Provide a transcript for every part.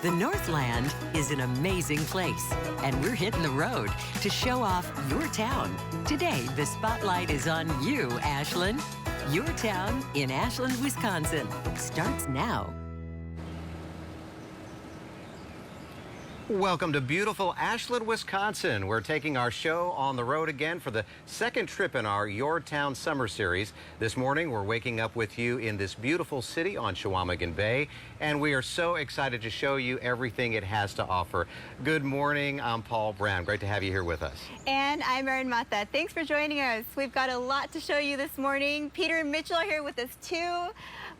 The Northland is an amazing place, and we're hitting the road to show off your town. Today, the spotlight is on you, Ashland. Your town in Ashland, Wisconsin starts now. Welcome to beautiful Ashland, Wisconsin. We're taking our show on the road again for the second trip in our Your Town Summer Series. This morning, we're waking up with you in this beautiful city on Chequamegon Bay, and we are so excited to show you everything it has to offer. Good morning, I'm Paul Brown. Great to have you here with us. And I'm Erin Mata. Thanks for joining us. We've got a lot to show you this morning. Peter and Mitchell are here with us too.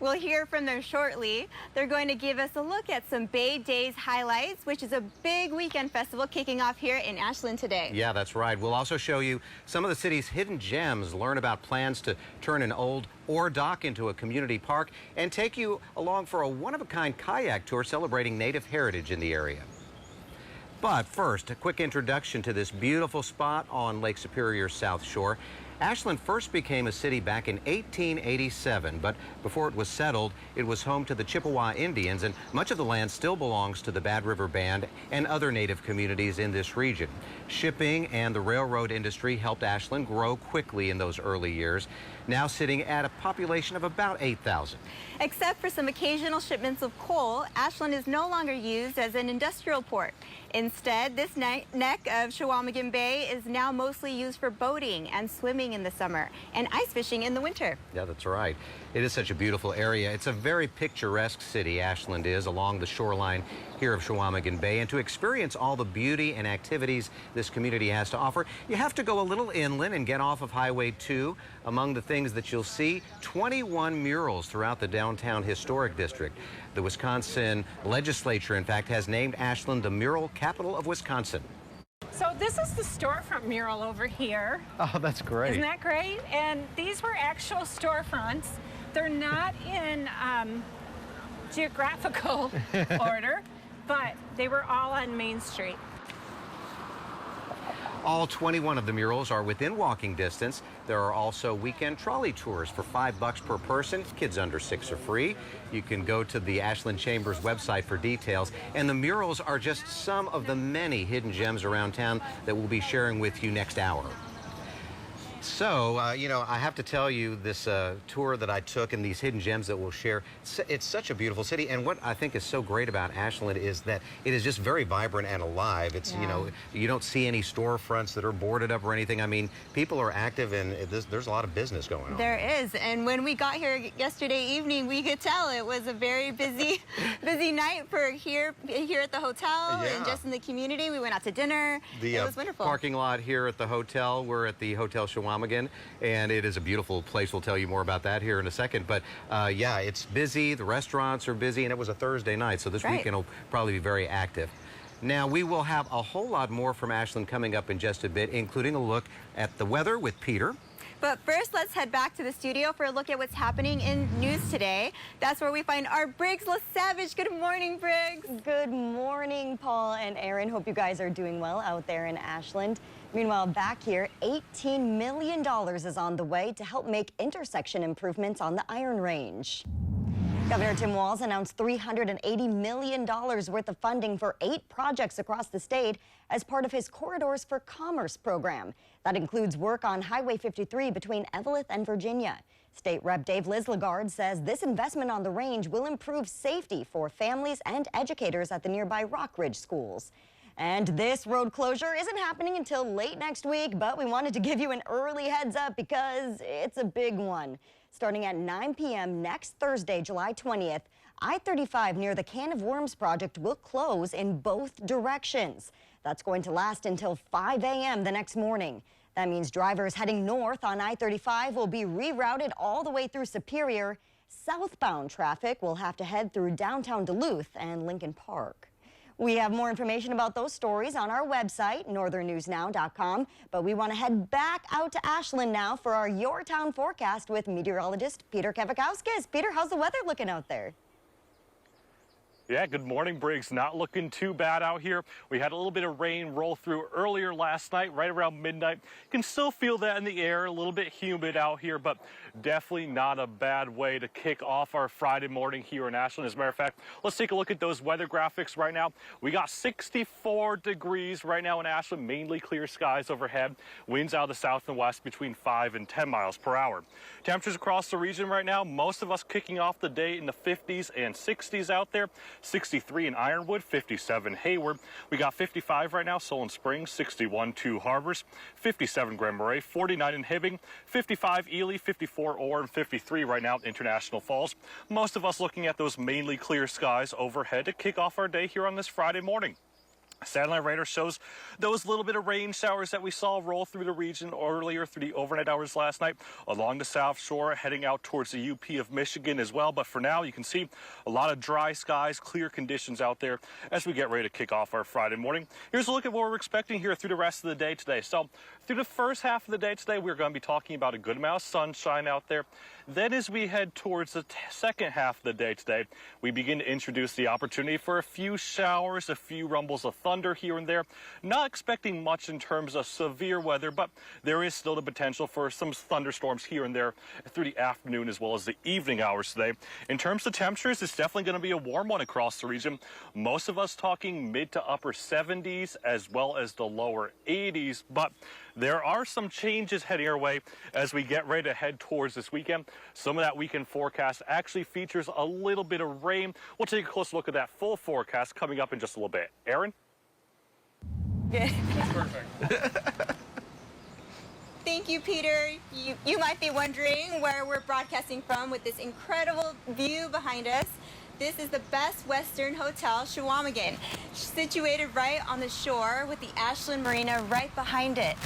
We'll hear from them shortly. They're going to give us a look at some Bay Days highlights, which is a big weekend festival kicking off here in Ashland today. Yeah, that's right. We'll also show you some of the city's hidden gems, learn about plans to turn an old ore dock into a community park, and take you along for a one-of-a-kind kayak tour celebrating native heritage in the area. But first, a quick introduction to this beautiful spot on Lake Superior's South Shore. Ashland first became a city back in 1887, but before it was settled, it was home to the Chippewa Indians, and much of the land still belongs to the Bad River Band and other native communities in this region. Shipping and the railroad industry helped Ashland grow quickly in those early years, now sitting at a population of about 8,000. Except for some occasional shipments of coal, Ashland is no longer used as an industrial port. Instead, this neck of Chequamegon Bay is now mostly used for boating and swimming in the summer and ice fishing in the winter. Yeah, that's right. It is such a beautiful area. It's a very picturesque city, Ashland is, along the shoreline here of Chequamegon Bay. And to experience all the beauty and activities this community has to offer, you have to go a little inland and get off of Highway 2. Among the things that you'll see, 21 murals throughout the downtown historic district. The Wisconsin legislature, in fact, has named Ashland the mural capital of Wisconsin. So this is the storefront mural over here. Oh, that's great. Isn't that great? And these were actual storefronts. They're not in geographical order, but they were all on Main Street. All 21 of the murals are within walking distance. There are also weekend trolley tours for $5 per person. Kids under 6 are free. You can go to the Ashland Chamber's website for details. And the murals are just some of the many hidden gems around town that we'll be sharing with you next hour. So, you know, I have to tell you this tour that I took and these hidden gems that we'll share, it's such a beautiful city. And what I think is so great about Ashland is that it is just very vibrant and alive. It's, you know, you don't see any storefronts that are boarded up or anything. I mean, people are active and there's a lot of business going on. There is. And when we got here yesterday evening, we could tell it was a very busy night for here at the hotel and just in the community. We went out to dinner. It was wonderful. Parking lot here at the hotel. We're at the Hotel Chequamegon, and it is a beautiful place. We'll tell you more about that here in a second. But yeah, it's busy. The restaurants are busy, and it was a Thursday night, so this weekend will probably be very active. Now, we will have a whole lot more from Ashland coming up in just a bit, including a look at the weather with Peter. But first, let's head back to the studio for a look at what's happening in news today. That's where we find our Briggs LaSavage. Good morning, Briggs. Good morning, Paul and Erin. Hope you guys are doing well out there in Ashland. Meanwhile, back here, $18 million is on the way to help make intersection improvements on the Iron Range. Governor Tim Walz announced $380 million worth of funding for 8 projects across the state as part of his Corridors for Commerce program. That includes work on Highway 53 between Eveleth and Virginia. State Rep Dave Lislegard says this investment on the range will improve safety for families and educators at the nearby Rockridge schools. And this road closure isn't happening until late next week, but we wanted to give you an early heads up because it's a big one. Starting at 9 p.m. next Thursday, July 20th, I-35 near the Can of Worms project will close in both directions. That's going to last until 5 a.m. the next morning. That means drivers heading north on I-35 will be rerouted all the way through Superior. Southbound traffic will have to head through downtown Duluth and Lincoln Park. We have more information about those stories on our website, northernnewsnow.com, but we want to head back out to Ashland now for our Your Town forecast with meteorologist Peter Kevakowskis. Peter, how's the weather looking out there? Yeah, good morning, Briggs. Not looking too bad out here. We had a little bit of rain roll through earlier last night, right around midnight. You can still feel that in the air, a little bit humid out here, but definitely not a bad way to kick off our Friday morning here in Ashland. As a matter of fact, let's take a look at those weather graphics right now. We got 64 degrees right now in Ashland, mainly clear skies overhead. Winds out of the south and west between 5 and 10 miles per hour. Temperatures across the region right now, most of us kicking off the day in the 50s and 60s out there. 63 in Ironwood, 57 Hayward. We got 55 right now, Solon Springs, 61 Two Harbors, 57 Grand Marais, 49 in Hibbing, 55 Ely, 54 Orr, and 53 right now International Falls. Most of us looking at those mainly clear skies overhead to kick off our day here on this Friday morning. Satellite radar shows those little bit of rain showers that we saw roll through the region earlier through the overnight hours last night along the South Shore, heading out towards the UP of Michigan as well. But for now, you can see a lot of dry skies, clear conditions out there as we get ready to kick off our Friday morning. Here's a look at what we're expecting here through the rest of the day today. So through the first half of the day today, we're going to be talking about a good amount of sunshine out there. Then as we head towards the second half of the day today, we begin to introduce the opportunity for a few showers, a few rumbles of thunder here and there. Not expecting much in terms of severe weather, but there is still the potential for some thunderstorms here and there through the afternoon as well as the evening hours today. In terms of temperatures, it's definitely going to be a warm one across the region. Most of us talking mid to upper 70s as well as the lower 80s, but there are some changes heading our way as we get ready to head towards this weekend. Some of that weekend forecast actually features a little bit of rain. We'll take a close look at that full forecast coming up in just a little bit. Aaron? Good. That's perfect. Thank you, Peter. You might be wondering where we're broadcasting from with this incredible view behind us. This is the Best Western Hotel, Chequamegon, situated right on the shore with the Ashland Marina right behind it.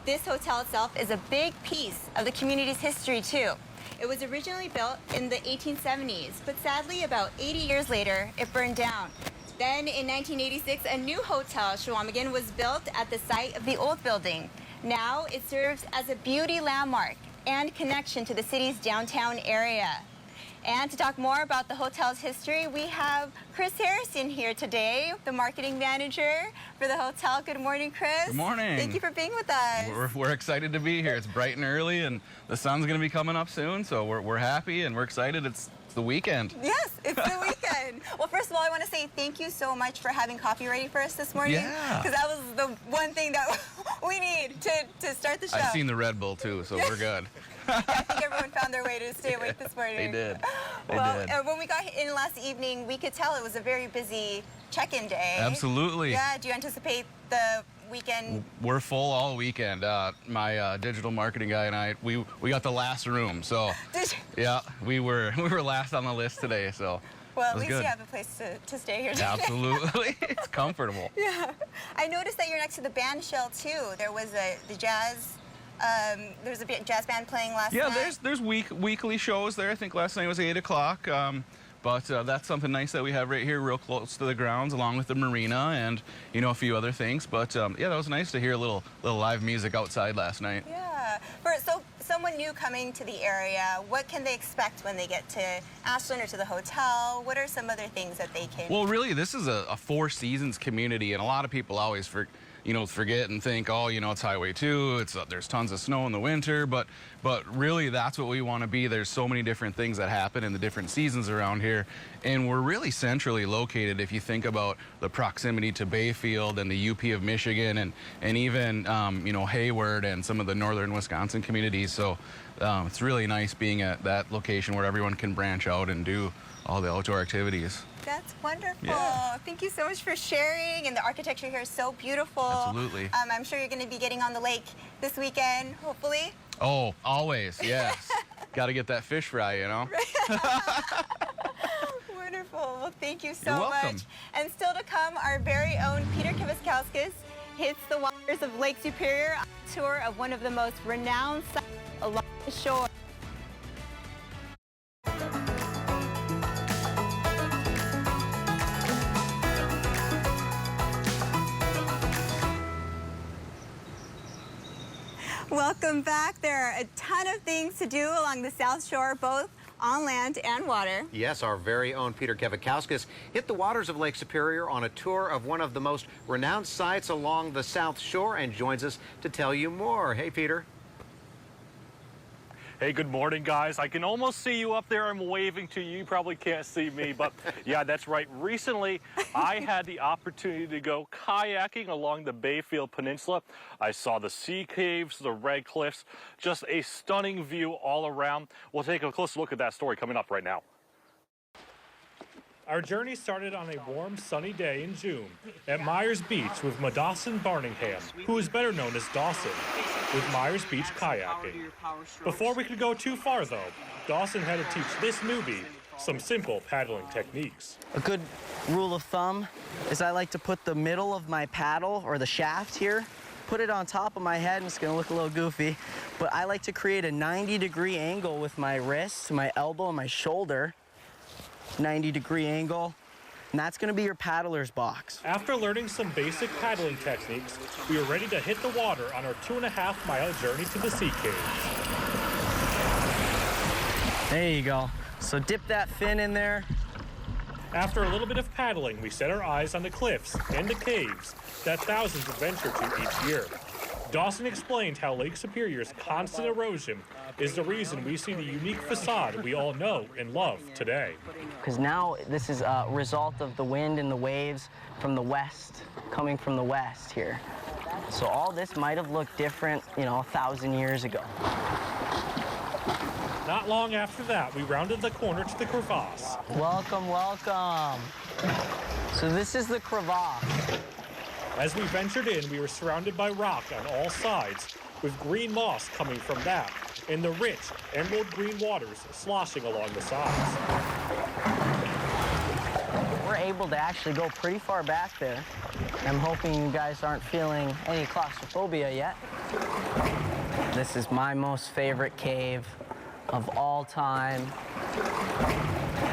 This hotel itself is a big piece of the community's history, too. It was originally built in the 1870s, but sadly, about 80 years later, it burned down. Then, in 1986, a new hotel, Chequamegon, was built at the site of the old building. Now, it serves as a beauty landmark and connection to the city's downtown area. And to talk more about the hotel's history, we have Chris Harrison here today, the marketing manager for the hotel. Good morning, Chris. Good morning. Thank you for being with us. We're excited to be here. It's bright and early, and the sun's going to be coming up soon, so we're happy and we're excited. It's the weekend. Yes, it's the weekend. Well, first of all, I want to say thank you so much for having coffee ready for us this morning. Yeah. Because that was the one thing that we need to start the show. I've seen the Red Bull, too, so we're good. Yeah, I think everyone found their way to stay awake this morning. They did. When we got in last evening, we could tell it was a very busy check-in day. Absolutely. Yeah, do you anticipate the weekend? We're full all weekend. My digital marketing guy and I, we got the last room, so Did you? yeah, we were last on the list today, so Well, it at was least good. you have a place to stay here today. Absolutely. It's comfortable. Yeah. I noticed that you're next to the band shell, too. There was the jazz... there was a jazz band playing last night. Yeah, there's weekly shows there. I think last night was 8 o'clock. But that's something nice that we have right here, real close to the grounds, along with the marina and a few other things. But yeah, that was nice to hear a little live music outside last night. Yeah. So someone new coming to the area, what can they expect when they get to Ashland or to the hotel? What are some other things that they can? Well, really, this is a Four Seasons community, and a lot of people always forget and think, oh, it's Highway 2, there's tons of snow in the winter, but really that's what we want to be. There's so many different things that happen in the different seasons around here, and we're really centrally located if you think about the proximity to Bayfield and the UP of Michigan and even, Hayward and some of the northern Wisconsin communities. So it's really nice being at that location where everyone can branch out and do all the outdoor activities. That's wonderful. Yeah. Thank you so much for sharing. And the architecture here is so beautiful. Absolutely. I'm sure you're going to be getting on the lake this weekend, hopefully. Oh, always, yes. Got to get that fish fry, Wonderful. Well, thank you so You're welcome. much. And still to come, our very own Peter Kiviskauskas hits the waters of Lake Superior on a tour of one of the most renowned sites along the shore. Welcome back. There are a ton of things to do along the South Shore, both on land and water. Yes, our very own Peter Kevikauskas hit the waters of Lake Superior on a tour of one of the most renowned sites along the South Shore and joins us to tell you more. Hey, Peter. Hey, good morning, guys. I can almost see you up there. I'm waving to you. You probably can't see me, but yeah, that's right. Recently, I had the opportunity to go kayaking along the Bayfield Peninsula. I saw the sea caves, the red cliffs, just a stunning view all around. We'll take a closer look at that story coming up right now. Our journey started on a warm, sunny day in June at Myers Beach with Madawson Barningham, who is better known as Dawson, with Myers Beach kayaking. Before we could go too far, though, Dawson had to teach this newbie some simple paddling techniques. A good rule of thumb is I like to put the middle of my paddle, or the shaft here, put it on top of my head, and it's gonna look a little goofy, but I like to create a 90-degree angle with my wrist, my elbow, and my shoulder. 90-degree angle, and that's going to be your paddler's box. After learning some basic paddling techniques, we were ready to hit the water on our 2.5-mile journey to the sea caves. There you go. So dip that fin in there. After a little bit of paddling, we set our eyes on the cliffs and the caves that thousands venture to each year. Dawson explained how Lake Superior's constant erosion is the reason we see the unique facade we all know and love today. Because now this is a result of the wind and the waves from the west, coming from the west here. So all this might have looked different, 1,000 years ago. Not long after that, we rounded the corner to the crevasse. Welcome, welcome. So this is the crevasse. As we ventured in, we were surrounded by rock on all sides, with green moss coming from that, and the rich emerald green waters sloshing along the sides. We're able to actually go pretty far back there. I'm hoping you guys aren't feeling any claustrophobia yet. This is my most favorite cave of all time.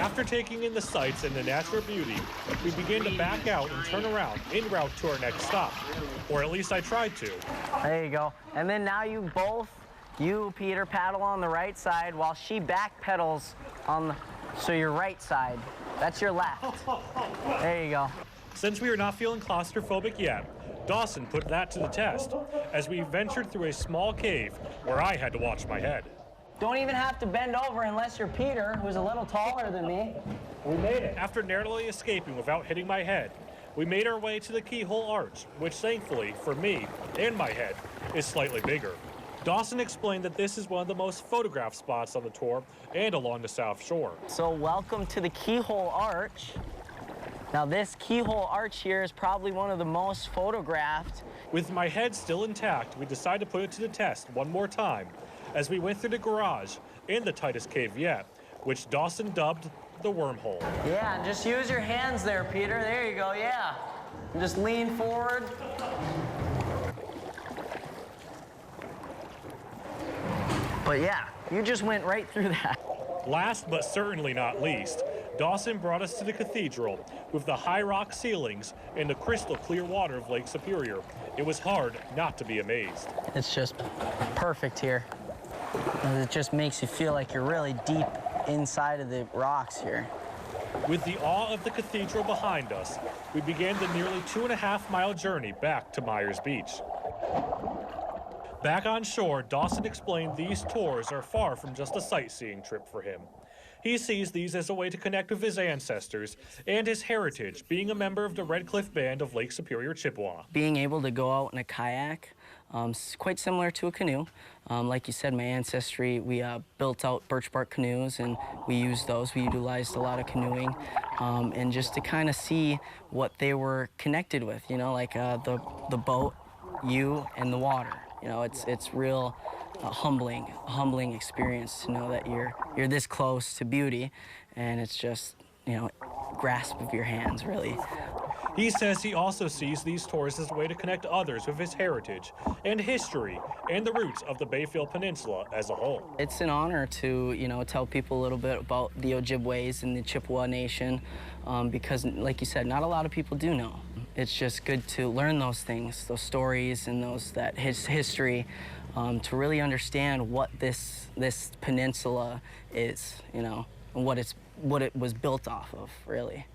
After taking in the sights and the natural beauty, we began to back out and turn around en route to our next stop. Or at least I tried to. There you go. And then now you, Peter, paddle on the right side while she back pedals on so your right side. That's your left. There you go. Since we are not feeling claustrophobic yet, Dawson put that to the test as we ventured through a small cave where I had to watch my head. Don't even have to bend over unless you're Peter, who's a little taller than me. We made it. After narrowly escaping without hitting my head, we made our way to the keyhole arch, which thankfully, for me and my head, is slightly bigger. Dawson explained that this is one of the most photographed spots on the tour and along the South Shore. So welcome to the keyhole arch. Now this keyhole arch here is probably one of the most photographed. With my head still intact, we decided to put it to the test one more time as we went through the garage in the tightest cave yet, which Dawson dubbed the wormhole. Yeah, and just use your hands there, Peter. There you go, yeah. And just lean forward. But yeah, you just went right through that. Last but certainly not least, Dawson brought us to the cathedral with the high rock ceilings and the crystal clear water of Lake Superior. It was hard not to be amazed. It's just perfect here. And it just makes you feel like you're really deep inside of the rocks here. With the awe of the cathedral behind us, we began the nearly 2.5-mile journey back to Myers Beach. Back on shore, Dawson explained these tours are far from just a sightseeing trip for him. He sees these as a way to connect with his ancestors and his heritage, being a member of the Red Cliff Band of Lake Superior, Chippewa. Being able to go out in a kayak, quite similar to a canoe. Like you said, my ancestry, we built out birch bark canoes and we used those. We utilized a lot of canoeing and just to kind of see what they were connected with, like the boat, you, and the water. It's real humbling experience to know that you're this close to beauty, and it's just, grasp of your hands, really. He says he also sees these tours as a way to connect others with his heritage and history and the roots of the Bayfield Peninsula as a whole. It's an honor to, tell people a little bit about the Ojibways and the Chippewa Nation because, like you said, not a lot of people do know. It's just good to learn those things, those stories and that history to really understand what this this peninsula is, you know, what it was built off of, really.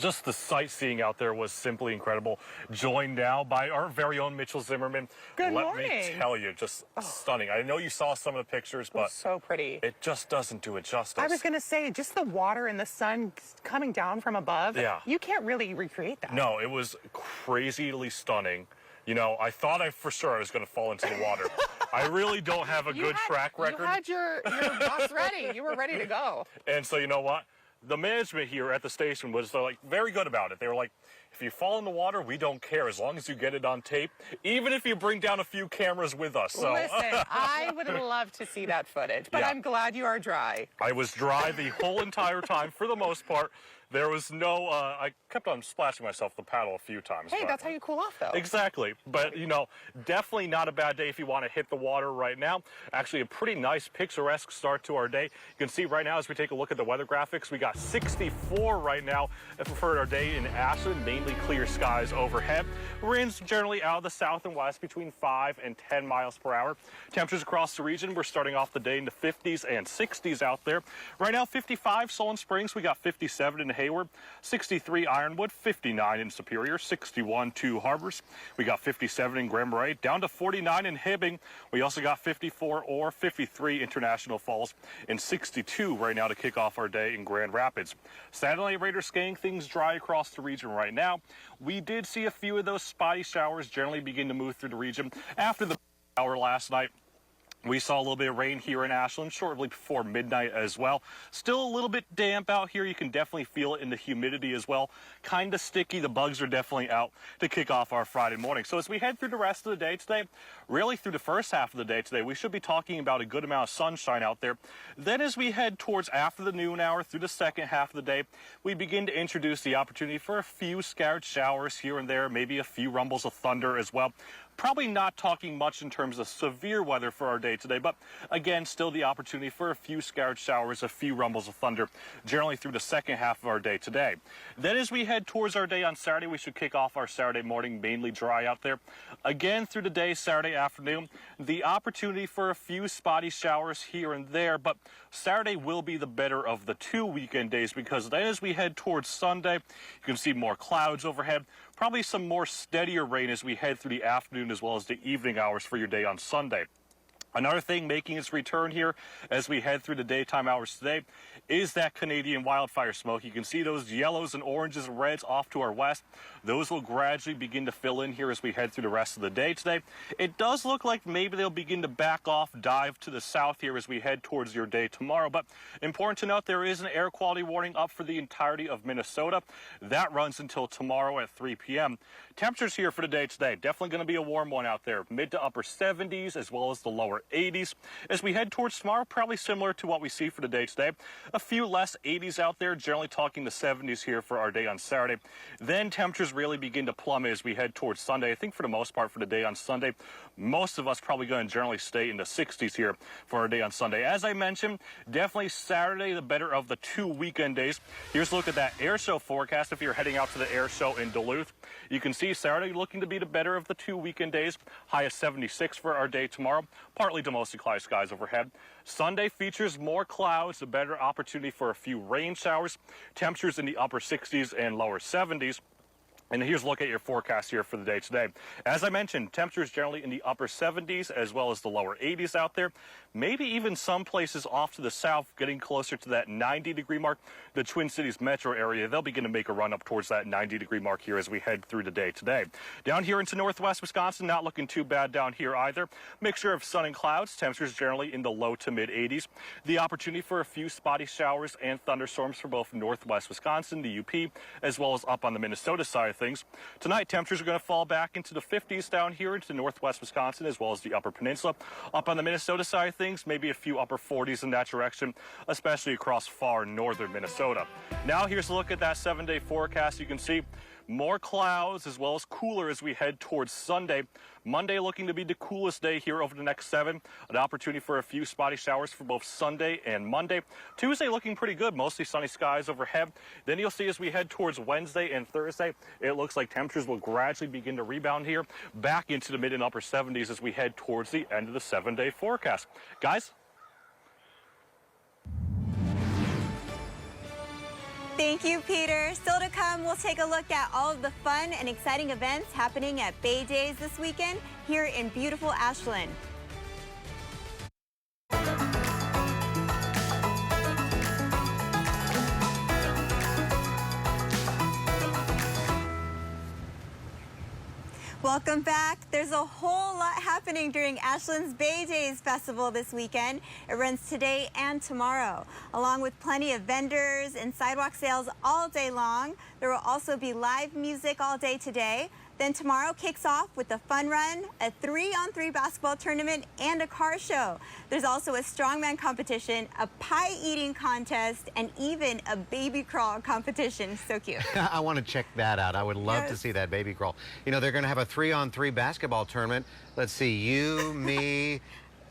Just the sightseeing out there was simply incredible. Joined now by our very own Mitchell Zimmerman. Good Let morning. me tell you, just stunning. I know you saw some of the pictures, but so pretty. it just doesn't do it justice. I was going to say, just the water and the sun coming down from above. Yeah. You can't really recreate that. No, it was crazily stunning. You know, I thought for sure I was going to fall into the water. I really don't have a good track record. You had your bus ready. You were ready to go. And so, you know what? The management here at the station was like very good about it. They were like, if you fall in the water, we don't care as long as you get it on tape, even if you bring down a few cameras with us. So. Listen, I would love to see that footage, but Yeah. I'm glad you are dry. I was dry the whole entire time for the most part. There was no, I kept on splashing myself with the paddle a few times. Hey, but- that's how you cool off, though. Exactly. But, you know, definitely not a bad day if you want to hit the water right now. Actually, a pretty nice picturesque start to our day. You can see right now as we take a look at the weather graphics, we got 64 right now for our day in Ashland, mainly clear skies overhead. Winds generally out of the south and west between 5 and 10 miles per hour. Temperatures across the region, we're starting off the day in the 50s and 60s out there. Right now, 55 Solon Springs, we got 57 in Hayward, 63 Ironwood, 59 in Superior, 61 Two Harbors. We got 57 in Grand Marais, down to 49 in Hibbing. We also got 54 or 53 International Falls, and 62 right now to kick off our day in Grand Rapids. Satellite radar scanning things dry across the region right now. We did see a few of those spotty showers generally begin to move through the region after the hour last night. We saw a little bit of rain here in Ashland shortly before midnight as well. Still a little bit damp out here. You can definitely feel it in the humidity as well. Kind of sticky. The bugs are definitely out to kick off our Friday morning. So as we head through the rest of the day today, really through the first half of the day today, we should be talking about a good amount of sunshine out there. Then as we head towards after the noon hour through the second half of the day, we begin to introduce the opportunity for a few scattered showers here and there, maybe a few rumbles of thunder as well. Probably not talking much in terms of severe weather for our day today, but again, still the opportunity for a few scattered showers, a few rumbles of thunder, generally through the second half of our day today. Then as we head towards our day on Saturday, we should kick off our Saturday morning mainly dry out there. Again, through the day, Saturday afternoon, the opportunity for a few spotty showers here and there, but Saturday will be the better of the two weekend days because then as we head towards Sunday, you can see more clouds overhead. Probably some more steadier rain as we head through the afternoon as well as the evening hours for your day on Sunday. Another thing making its return here as we head through the daytime hours today is that Canadian wildfire smoke. You can see those yellows and oranges and reds off to our west. Those will gradually begin to fill in here as we head through the rest of the day today. It does look like maybe they'll begin to back off, dive to the south here as we head towards your day tomorrow. But important to note, there is an air quality warning up for the entirety of Minnesota. That runs until tomorrow at 3 p.m. Temperatures here for the day today, definitely going to be a warm one out there. Mid to upper 70s as well as the lower 80s. As we head towards tomorrow, probably similar to what we see for the day today. A few less 80s out there, generally talking the 70s here for our day on Saturday. Then temperatures really begin to plummet as we head towards Sunday. I think for the most part for the day on Sunday, most of us probably going to generally stay in the 60s here for our day on Sunday. As I mentioned, definitely Saturday, the better of the two weekend days. Here's a look at that air show forecast. If you're heading out to the air show in Duluth, you can see Saturday looking to be the better of the two weekend days. High of 76 for our day tomorrow, partly to mostly cloudy skies overhead. Sunday features more clouds, a better opportunity for a few rain showers. Temperatures in the upper 60s and lower 70s. And here's a look at your forecast here for the day today. As I mentioned, temperatures generally in the upper 70s as well as the lower 80s out there. Maybe even some places off to the south getting closer to that 90-degree mark. The Twin Cities metro area, they'll begin to make a run up towards that 90-degree mark here as we head through the day today. Down here into northwest Wisconsin, not looking too bad down here either. Mixture of sun and clouds, temperatures generally in the low to mid 80s. The opportunity for a few spotty showers and thunderstorms for both northwest Wisconsin, the UP, as well as up on the Minnesota side of things. Tonight, temperatures are going to fall back into the 50s down here into northwest Wisconsin as well as the upper peninsula. Up on the Minnesota side of things, maybe a few upper 40s in that direction, especially across far northern Minnesota. Now here's a look at that 7-day forecast. You can see more clouds as well as cooler as we head towards Sunday. Monday looking to be the coolest day here over the next 7. An opportunity for a few spotty showers for both Sunday and Monday. Tuesday looking pretty good, mostly sunny skies overhead. Then you'll see as we head towards Wednesday and Thursday, it looks like temperatures will gradually begin to rebound here back into the mid and upper 70s as we head towards the end of the 7-day forecast. Guys? Thank you, Peter. Still to come, we'll take a look at all of the fun and exciting events happening at Bay Days this weekend here in beautiful Ashland. Welcome back. There's a whole lot happening during Ashland's Bay Days Festival this weekend. It runs today and tomorrow, along with plenty of vendors and sidewalk sales all day long. There will also be live music all day today. Then tomorrow kicks off with a fun run, a 3-on-3 basketball tournament, and a car show. There's also a strongman competition, a pie eating contest, and even a baby crawl competition. So cute. I want to check that out. I would love to see that baby crawl. You know, they're going to have a 3-on-3 basketball tournament. Let's see, you, me.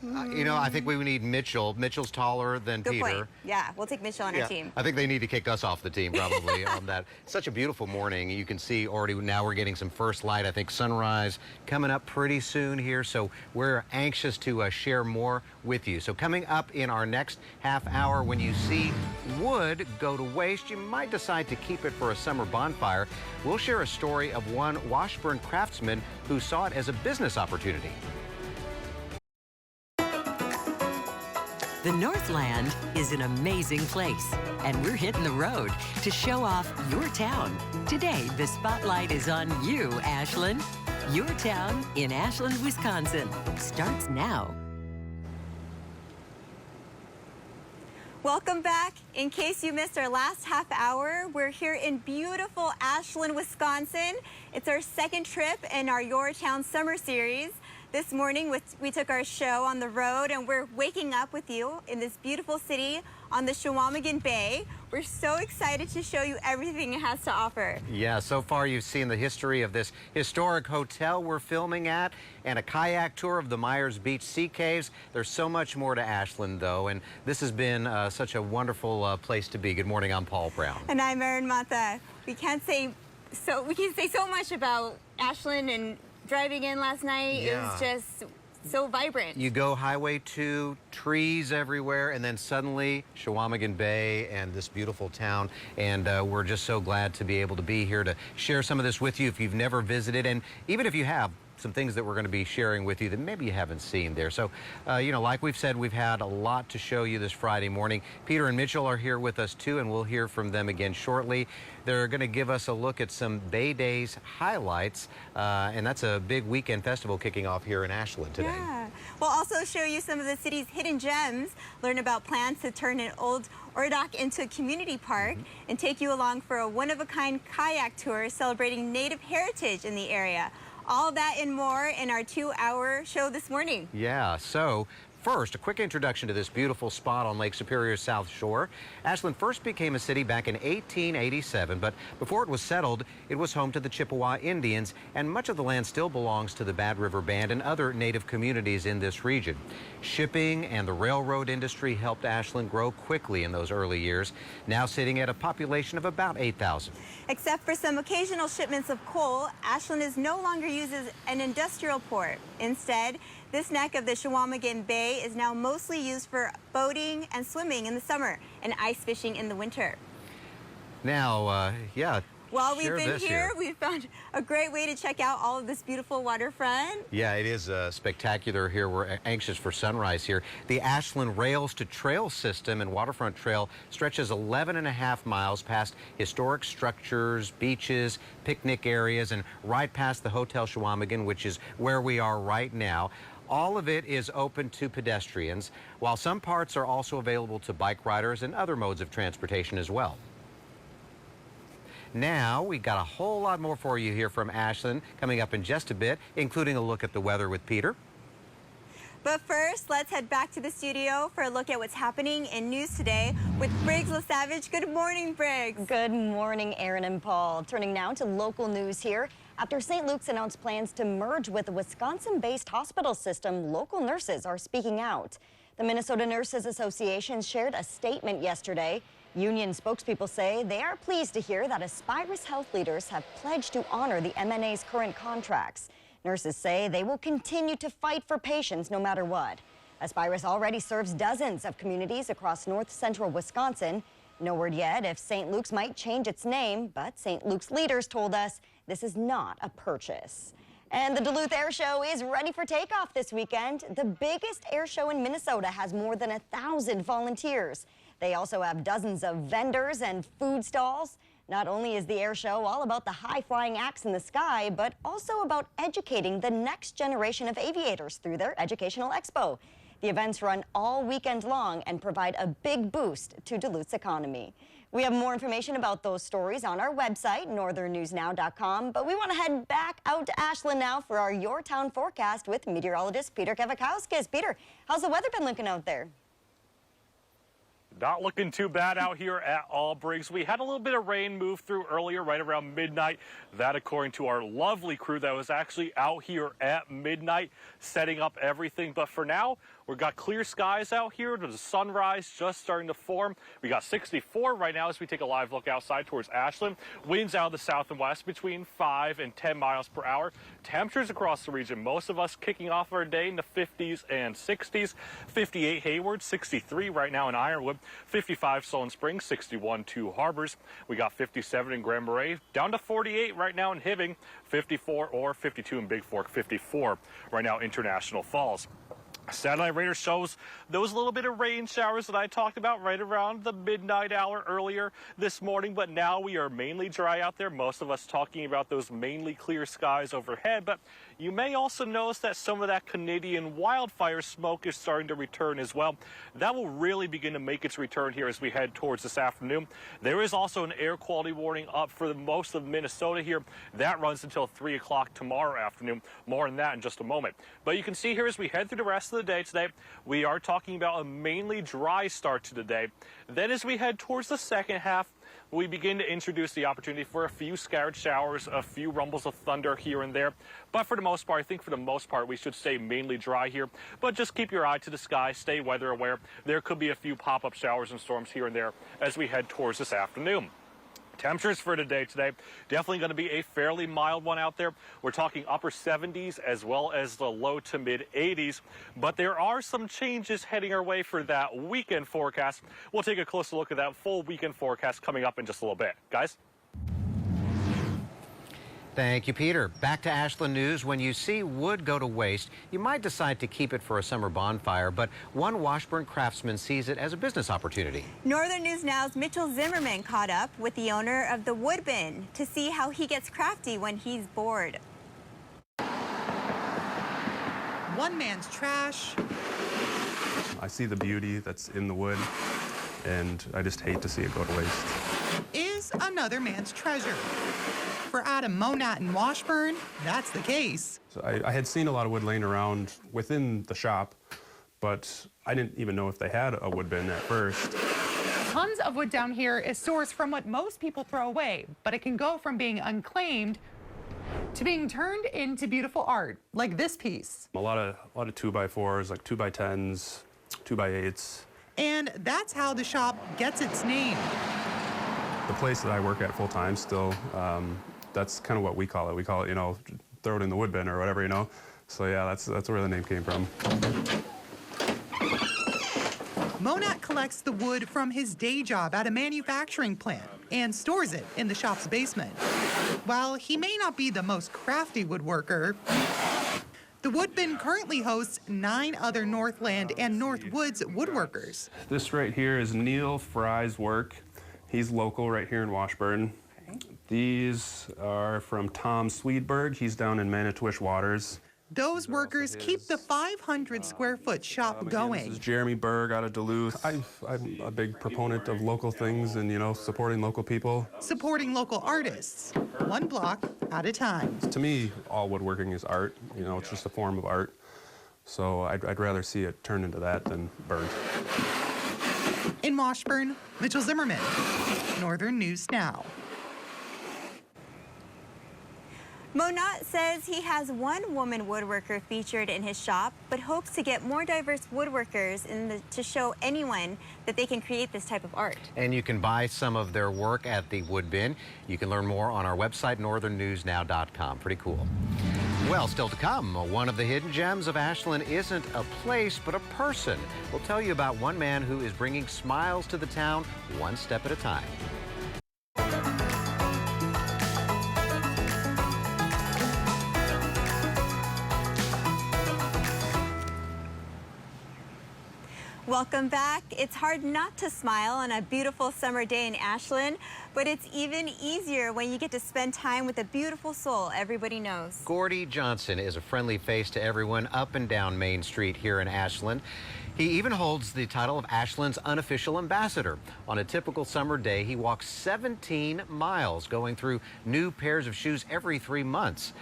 You know, I think we need Mitchell. Mitchell's taller than Good Peter. Point. Yeah, we'll take Mitchell on our team. I think they need to kick us off the team probably on that. Such a beautiful morning. You can see already now we're getting some first light. I think sunrise coming up pretty soon here. So we're anxious to share more with you. So coming up in our next half hour, when you see wood go to waste, you might decide to keep it for a summer bonfire. We'll share a story of one Washburn craftsman who saw it as a business opportunity. The Northland is an amazing place, and we're hitting the road to show off your town. Today, the spotlight is on you, Ashland. Your town in Ashland, Wisconsin starts now. Welcome back. In case you missed our last half hour, we're here in beautiful Ashland, Wisconsin. It's our second trip in our Your Town Summer Series. This morning, we took our show on the road, and we're waking up with you in this beautiful city on the Chequamegon Bay. We're so excited to show you everything it has to offer. Yeah, so far you've seen the history of this historic hotel we're filming at and a kayak tour of the Myers Beach Sea Caves. There's so much more to Ashland, though, and this has been such a wonderful place to be. Good morning, I'm Paul Brown. And I'm Erin Mata. We can say so much about Ashland, and driving in last night, it was just so vibrant. You go Highway 2, trees everywhere, and then suddenly Chequamegon Bay and this beautiful town. And we're just so glad to be able to be here to share some of this with you if you've never visited. And even if you have, some things that we're going to be sharing with you that maybe you haven't seen there. So, you know, like we've said, we've had a lot to show you this Friday morning. Peter and Mitchell are here with us, too, and we'll hear from them again shortly. They're going to give us a look at some Bay Days highlights, and that's a big weekend festival kicking off here in Ashland today. Yeah. We'll also show you some of the city's hidden gems, learn about plans to turn an old dock into a community park, and take you along for a one-of-a-kind kayak tour celebrating Native heritage in the area. All that and more in our 2-hour show this morning. Yeah, so first, a quick introduction to this beautiful spot on Lake Superior's South Shore. Ashland first became a city back in 1887, but before it was settled, it was home to the Chippewa Indians, and much of the land still belongs to the Bad River Band and other Native communities in this region. Shipping and the railroad industry helped Ashland grow quickly in those early years, now sitting at a population of about 8,000. Except for some occasional shipments of coal, Ashland is no longer used as an industrial port. Instead, this neck of the Chequamegon Bay is now mostly used for boating and swimming in the summer and ice fishing in the winter. Now, While we've been here, we've found a great way to check out all of this beautiful waterfront. Yeah, it is spectacular here. We're anxious for sunrise here. The Ashland Rails to Trail system and waterfront trail stretches 11.5 miles past historic structures, beaches, picnic areas, and right past the Hotel Chequamegon, which is where we are right now. All of it is open to pedestrians, while some parts are also available to bike riders and other modes of transportation as well. Now, we've got a whole lot more for you here from Ashland coming up in just a bit, including a look at the weather with Peter. But first, let's head back to the studio for a look at what's happening in news today with Briggs LaSavage. Good morning, Briggs. Good morning, Aaron and Paul. Turning now to local news here. After St. Luke's announced plans to merge with a Wisconsin-based hospital system, local nurses are speaking out. The Minnesota Nurses Association shared a statement yesterday. Union spokespeople say they are pleased to hear that Aspirus health leaders have pledged to honor the MNA's current contracts. Nurses say they will continue to fight for patients no matter what. Aspirus already serves dozens of communities across north-central Wisconsin. No word yet if St. Luke's might change its name, but St. Luke's leaders told us this is not a purchase. And the Duluth Air Show is ready for takeoff this weekend. The biggest air show in Minnesota has more than 1,000 volunteers. They also have dozens of vendors and food stalls. Not only is the air show all about the high-flying acts in the sky, but also about educating the next generation of aviators through their educational expo. The events run all weekend long and provide a big boost to Duluth's economy. We have more information about those stories on our website, northernnewsnow.com, but we want to head back out to Ashland now for our Your Town forecast with meteorologist Peter Kevakowskis. Peter, how's the weather been looking out there? Not looking too bad out here at all, Briggs. We had a little bit of rain move through earlier, right around midnight. That, according to our lovely crew that was actually out here at midnight setting up everything. But for now, we've got clear skies out here. There's a sunrise just starting to form. We got 64 right now as we take a live look outside towards Ashland. Winds out of the south and west between 5 and 10 miles per hour. Temperatures across the region, most of us kicking off our day in the 50s and 60s. 58 Hayward, 63 right now in Ironwood, 55 Sullen Springs, 61 Two Harbors. We got 57 in Grand Marais, down to 48 right now in Hibbing, 54 or 52 in Big Fork, 54 right now International Falls. Satellite radar shows those little bit of rain showers that I talked about right around the midnight hour earlier this morning, but now we are mainly dry out there. Most of us talking about those mainly clear skies overhead, but you may also notice that some of that Canadian wildfire smoke is starting to return as well. That will really begin to make its return here as we head towards this afternoon. There is also an air quality warning up for most of Minnesota here. That runs until 3 o'clock tomorrow afternoon. More on that in just a moment. But you can see here as we head through the rest of the day today, we are talking about a mainly dry start to the day. Then as we head towards the second half, we begin to introduce the opportunity for a few scattered showers, a few rumbles of thunder here and there. But for the most part, I think for the most part, we should stay mainly dry here. But just keep your eye to the sky, stay weather aware. There could be a few pop-up showers and storms here and there as we head towards this afternoon. Temperatures for today, definitely going to be a fairly mild one out there. We're talking upper 70s as well as the low to mid 80s. But there are some changes heading our way for that weekend forecast. We'll take a closer look at that full weekend forecast coming up in just a little bit. Guys? Thank you, Peter. Back to Ashland News. When you see wood go to waste, you might decide to keep it for a summer bonfire, but one Washburn craftsman sees it as a business opportunity. Northern News Now's Mitchell Zimmerman caught up with the owner of the Wood Bin to see how he gets crafty when he's bored. One man's trash. I see the beauty that's in the wood, and I just hate to see it go to waste. Is another man's treasure. For Adam Monat in Washburn, that's the case. So I had seen a lot of wood laying around within the shop, but I didn't even know if they had a wood bin at first. Tons of wood down here is sourced from what most people throw away, but it can go from being unclaimed to being turned into beautiful art, like this piece. A lot of 2x4s, like 2x10s, 2x8s. And that's how the shop gets its name. The place that I work at full time still, that's kind of what we call it. We call it, you know, throw it in the wood bin or whatever, you know. So yeah, that's where the name came from. Monat collects the wood from his day job at a manufacturing plant and stores it in the shop's basement. While he may not be the most crafty woodworker, the Wood Bin currently hosts 9 other Northland and Northwoods woodworkers. This right here is Neil Fry's work. He's local right here in Washburn. Okay. These are from Tom Swedberg. He's down in Manitowish Waters. Those workers keep the 500-square-foot shop going. This is Jeremy Berg out of Duluth. I'm a big proponent of local things and, you know, supporting local people. Supporting local artists, one block at a time. To me, all woodworking is art. You know, it's just a form of art. So I'd rather see it turn into that than burnt. In Washburn, Mitchell Zimmerman, Northern News Now. Monat says he has one woman woodworker featured in his shop, but hopes to get more diverse woodworkers to show anyone that they can create this type of art. And you can buy some of their work at the Wood Bin. You can learn more on our website, northernnewsnow.com. Pretty cool. Well, still to come, one of the hidden gems of Ashland isn't a place, but a person. We'll tell you about one man who is bringing smiles to the town one step at a time. Welcome back. It's hard not to smile on a beautiful summer day in Ashland, but it's even easier when you get to spend time with a beautiful soul everybody knows. Gordy Johnson is a friendly face to everyone up and down Main Street here in Ashland. He even holds the title of Ashland's unofficial ambassador. On a typical summer day, he walks 17 miles, going through new pairs of shoes every 3 months.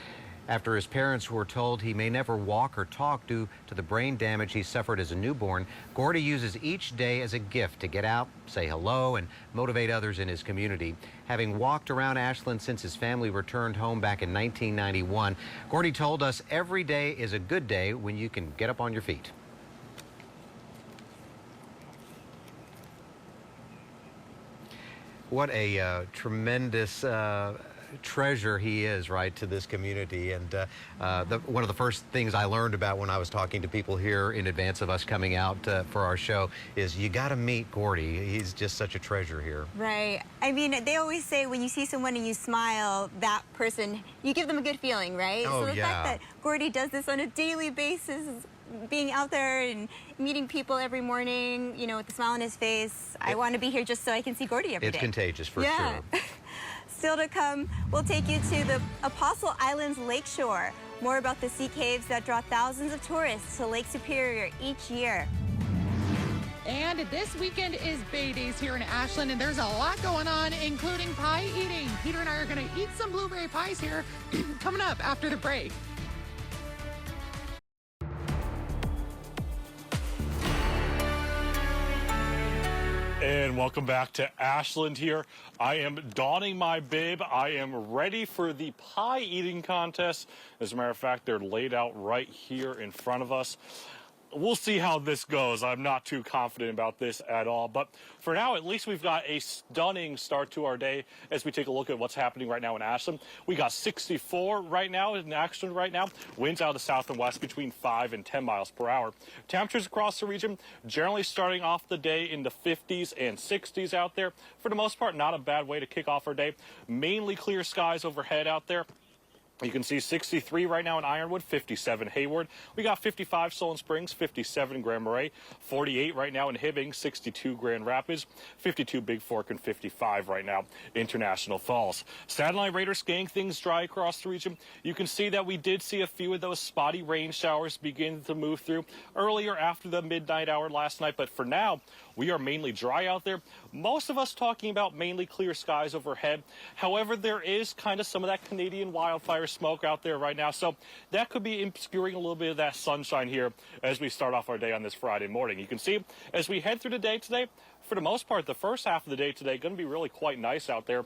After his parents were told he may never walk or talk due to the brain damage he suffered as a newborn, Gordy uses each day as a gift to get out, say hello, and motivate others in his community. Having walked around Ashland since his family returned home back in 1991, Gordy told us every day is a good day when you can get up on your feet. What a tremendous treasure he is, right, to this community. And one of the first things I learned about when I was talking to people here in advance of us coming out for our show is you got to meet Gordy. He's just such a treasure here. Right. I mean, they always say when you see someone and you smile, that person, you give them a good feeling, right? Oh, so the fact that Gordy does this on a daily basis, being out there and meeting people every morning, you know, with a smile on his face, I want to be here just so I can see Gordy every day. It's contagious for sure. Still to come, we'll take you to the Apostle Islands Lakeshore. More about the sea caves that draw thousands of tourists to Lake Superior each year. And this weekend is Bay Days here in Ashland, and there's a lot going on, including pie eating. Peter and I are going to eat some blueberry pies here coming up after the break. And welcome back to Ashland here. I am donning my bib. I am ready for the pie eating contest. As a matter of fact, they're laid out right here in front of us. We'll see how this goes. I'm not too confident about this at all. But for now, at least we've got a stunning start to our day as we take a look at what's happening right now in Ashland. We got 64 right now in Ashland right now. Winds out of the south and west between 5 and 10 miles per hour. Temperatures across the region generally starting off the day in the 50s and 60s out there. For the most part, not a bad way to kick off our day. Mainly clear skies overhead out there. You can see 63 right now in Ironwood, 57 Hayward. We got 55 Solon Springs, 57 Grand Marais, 48 right now in Hibbing, 62 Grand Rapids, 52 Big Fork, and 55 right now International Falls. Satellite radar scanning things dry across the region. You can see that we did see a few of those spotty rain showers begin to move through earlier after the midnight hour last night, but for now, we are mainly dry out there. Most of us talking about mainly clear skies overhead. However, there is kind of some of that Canadian wildfire smoke out there right now, so that could be obscuring a little bit of that sunshine here as we start off our day on this Friday morning. You can see as we head through the day today, for the most part, the first half of the day today going to be really quite nice out there.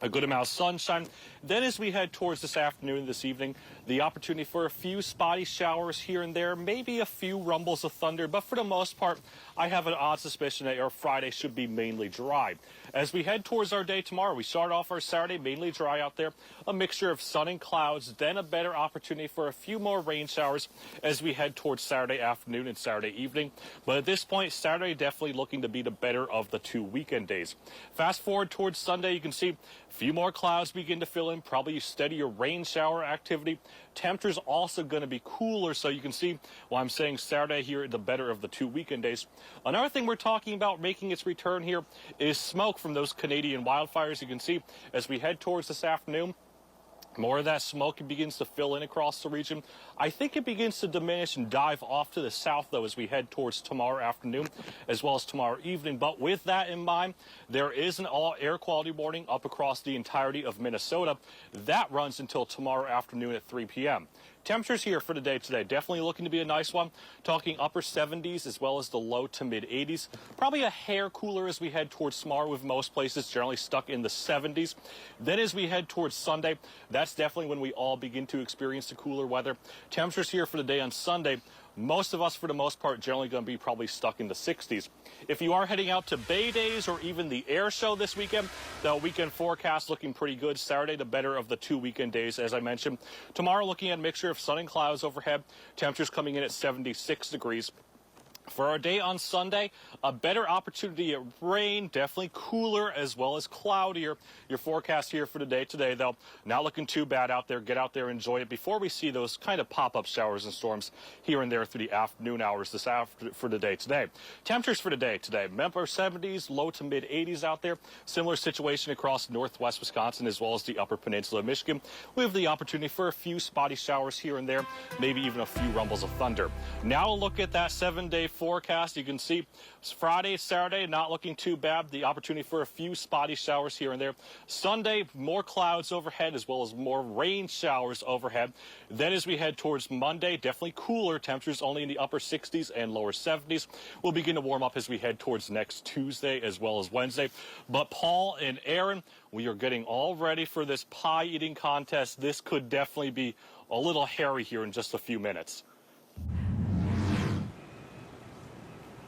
A good amount of sunshine. Then as we head towards this afternoon and this evening, the opportunity for a few spotty showers here and there, maybe a few rumbles of thunder, but for the most part, I have an odd suspicion that our Friday should be mainly dry. As we head towards our day tomorrow, we start off our Saturday mainly dry out there, a mixture of sun and clouds, then a better opportunity for a few more rain showers as we head towards Saturday afternoon and Saturday evening. But at this point, Saturday definitely looking to be the better of the 2 weekend days. Fast forward towards Sunday, you can see a few more clouds begin to fill in, probably steadier rain shower activity. Temperatures also going to be cooler, so you can see why I'm saying Saturday here the better of the 2 weekend days. Another thing we're talking about making its return here is smoke from those Canadian wildfires. You can see as we head towards this afternoon, more of that smoke begins to fill in across the region. I think it begins to diminish and dive off to the south, though, as we head towards tomorrow afternoon as well as tomorrow evening. But with that in mind, there is an all air quality warning up across the entirety of Minnesota. That runs until tomorrow afternoon at 3 p.m. Temperatures here for the day today, definitely looking to be a nice one. Talking upper 70s as well as the low to mid 80s. Probably a hair cooler as we head towards tomorrow, with most places generally stuck in the 70s. Then as we head towards Sunday, that's definitely when we all begin to experience the cooler weather. Temperatures here for the day on Sunday, most of us, for the most part, generally going to be probably stuck in the 60s. If you are heading out to Bay Days or even the air show this weekend, the weekend forecast looking pretty good. Saturday, the better of the 2 weekend days, as I mentioned. Tomorrow, looking at a mixture of sun and clouds overhead. Temperatures coming in at 76 degrees. For our day on Sunday, a better opportunity at rain, definitely cooler as well as cloudier. Your forecast here for the day today, though, not looking too bad out there. Get out there, enjoy it before we see those kind of pop-up showers and storms here and there through the afternoon hours for the day today. Temperatures for the day today, upper 70s, low to mid 80s out there. Similar situation across northwest Wisconsin as well as the upper peninsula of Michigan. We have the opportunity for a few spotty showers here and there, maybe even a few rumbles of thunder. Now a look at that 7-day forecast. You can see Friday, Saturday, not looking too bad. The opportunity for a few spotty showers here and there. Sunday, more clouds overhead as well as more rain showers overhead. Then as we head towards Monday, definitely cooler. Temperatures only in the upper 60s and lower 70s. We'll begin to warm up as we head towards next Tuesday as well as Wednesday. But Paul and Aaron, we are getting all ready for this pie eating contest. This could definitely be a little hairy here in just a few minutes.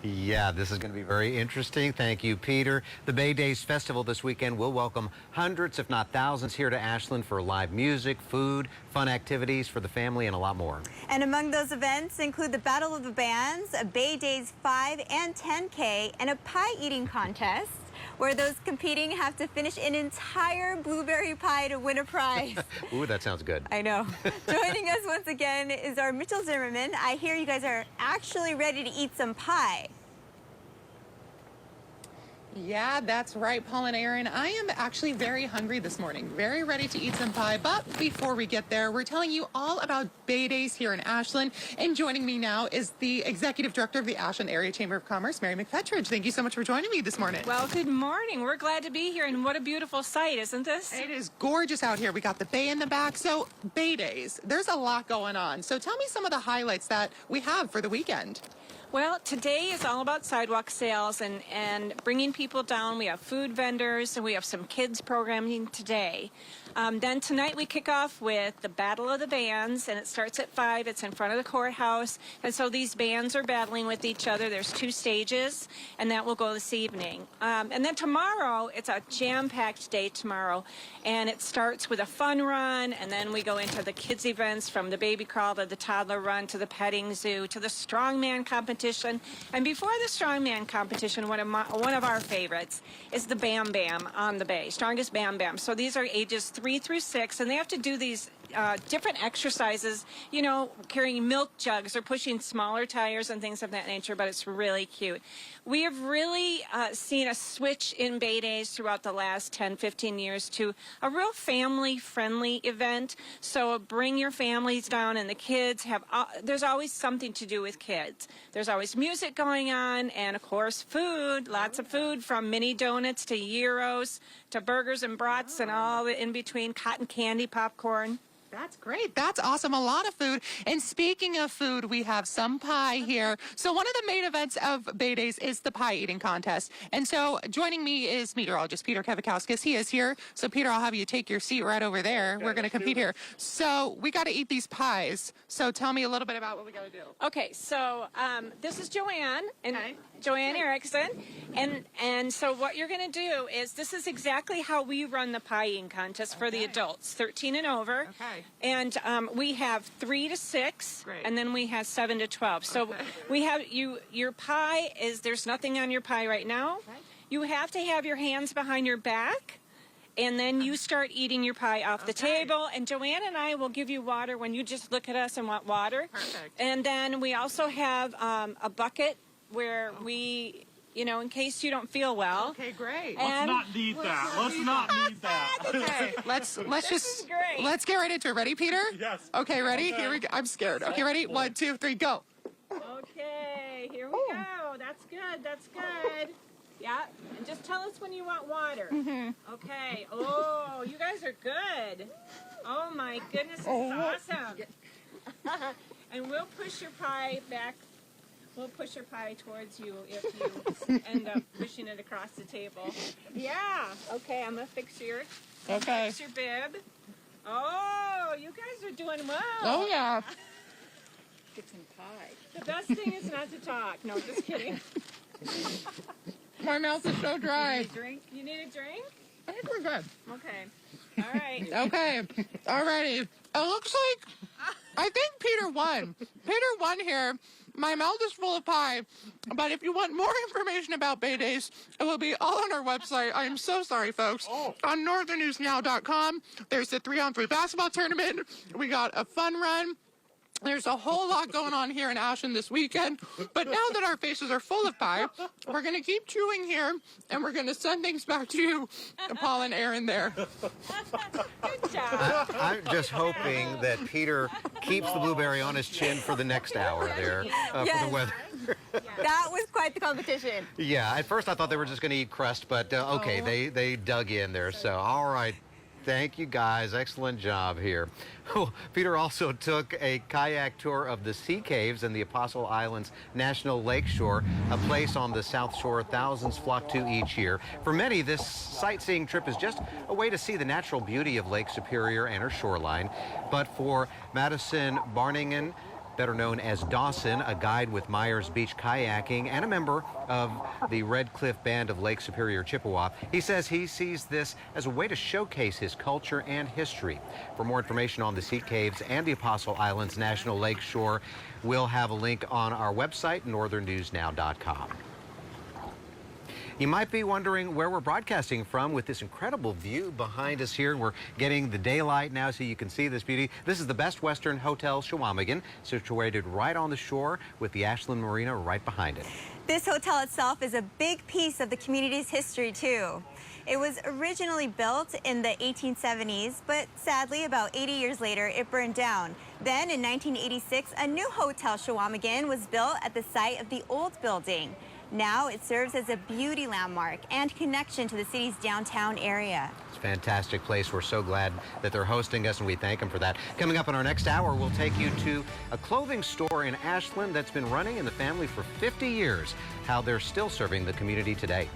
Yeah, this is going to be very interesting. Thank you, Peter. The Bay Days Festival this weekend will welcome hundreds, if not thousands, here to Ashland for live music, food, fun activities for the family, and a lot more. And among those events include the Battle of the Bands, a Bay Days 5 and 10K, and a pie eating contest, where those competing have to finish an entire blueberry pie to win a prize. Ooh, that sounds good. I know. Joining us once again is our Mitchell Zimmerman. I hear you guys are actually ready to eat some pie. Yeah, that's right, Paul and Aaron. I am actually very hungry this morning, very ready to eat some pie. But before we get there, we're telling you all about Bay Days here in Ashland. And joining me now is the Executive Director of the Ashland Area Chamber of Commerce, Mary McFetridge. Thank you so much for joining me this morning. Well, good morning. We're glad to be here, and what a beautiful sight, isn't this? It is gorgeous out here. We got the bay in the back. So Bay Days, there's a lot going on. So tell me some of the highlights that we have for the weekend. Well, today is all about sidewalk sales and bringing people down. We have food vendors, and we have some kids programming today. Then tonight we kick off with the Battle of the Bands, and it starts at 5. It's in front of the courthouse, and so these bands are battling with each other. There's 2 stages, and that will go this evening. And then tomorrow, it's a jam-packed day tomorrow, and it starts with a fun run, and then we go into the kids' events, from the baby crawl to the toddler run to the petting zoo to the strongman competition. And before the strongman competition, one of our favorites is the Bam Bam on the Bay, Strongest Bam Bam. So these are ages 3 through 6, and they have to do these different exercises, you know, carrying milk jugs or pushing smaller tires and things of that nature, but it's really cute. We have really seen a switch in Bay Days throughout the last 10, 15 years to a real family-friendly event. So bring your families down, and the kids have, there's always something to do with kids. There's always music going on, and of course food, lots of food, from mini donuts to gyros to burgers and brats and all in between, cotton candy, popcorn. That's great. That's awesome. A lot of food. And speaking of food, we have some pie here. So one of the main events of Bay Days is the pie eating contest. And so joining me is meteorologist Peter Kevakowskis. He is here. So Peter, I'll have you take your seat right over there. We're going to compete here. So we got to eat these pies. So tell me a little bit about what we got to do. Okay, so this is Joanne and Joanne Erickson, and so what you're going to do is, this is exactly how we run the pie eating contest for the adults, 13 and over. Okay. And we have 3 to 6, and then we have 7 to 12. So we have your pie is, there's nothing on your pie right now. Okay. You have to have your hands behind your back, and then you start eating your pie off the table. And Joanne and I will give you water when you just look at us and want water. Perfect. And then we also have a bucket where we, you know, in case you don't feel well. Okay, great. Let's not need that. Let's not need that. Okay, let's get right into it. Ready, Peter? Yes. Okay, ready? Here we go. I'm scared. Okay, ready? 1, 2, 3, go. Okay, here we go. That's good. That's good. Yeah, and just tell us when you want water. Okay. Oh, you guys are good. Oh my goodness, this is awesome. And we'll push your pie back. We'll push your pie towards you if you end up pushing it across the table. Yeah. Okay, I'm going to fix your, fix your bib. Oh, you guys are doing well. Oh, yeah. Fixing pie. The best thing is not to talk. No, just kidding. My mouth is so dry. You need a drink? You need a drink? I think we're good. Okay. All right. Okay. Alrighty. It looks like I think Peter won. Peter won here. My mouth is full of pie. But if you want more information about Bay Days, it will be all on our website. I am so sorry, folks. On northernnewsnow.com, there's the 3-on-3 basketball tournament. We got a fun run. There's a whole lot going on here in Ashland this weekend. But now that our faces are full of pie, we're going to keep chewing here, and we're going to send things back to you, Paul and Aaron there. Good job. I'm just hoping that Peter keeps the blueberry on his chin for the next hour there for the weather. That was quite the competition. Yeah, at first I thought they were just going to eat crust, but okay, they dug in there. So, all right. Thank you, guys. Excellent job here. Oh, Peter also took a kayak tour of the Sea Caves and the Apostle Islands National Lakeshore, a place on the South Shore thousands flock to each year. For many, this sightseeing trip is just a way to see the natural beauty of Lake Superior and her shoreline. But for Madison Barningen, better known as Dawson, a guide with Myers Beach Kayaking and a member of the Red Cliff Band of Lake Superior, Chippewa. He says he sees this as a way to showcase his culture and history. For more information on the Sea Caves and the Apostle Islands National Lakeshore, we'll have a link on our website, northernnewsnow.com. You might be wondering where we're broadcasting from with this incredible view behind us here. We're getting the daylight now so you can see this beauty. This is the Best Western Hotel Chequamegon, situated right on the shore with the Ashland Marina right behind it. This hotel itself is a big piece of the community's history, too. It was originally built in the 1870s, but sadly, about 80 years later, it burned down. Then, in 1986, a new Hotel Chequamegon was built at the site of the old building. Now it serves as a beauty landmark and connection to the city's downtown area. It's a fantastic place. We're so glad that they're hosting us, and we thank them for that. Coming up in our next hour, we'll take you to a clothing store in Ashland that's been running in the family for 50 years, how they're still serving the community today.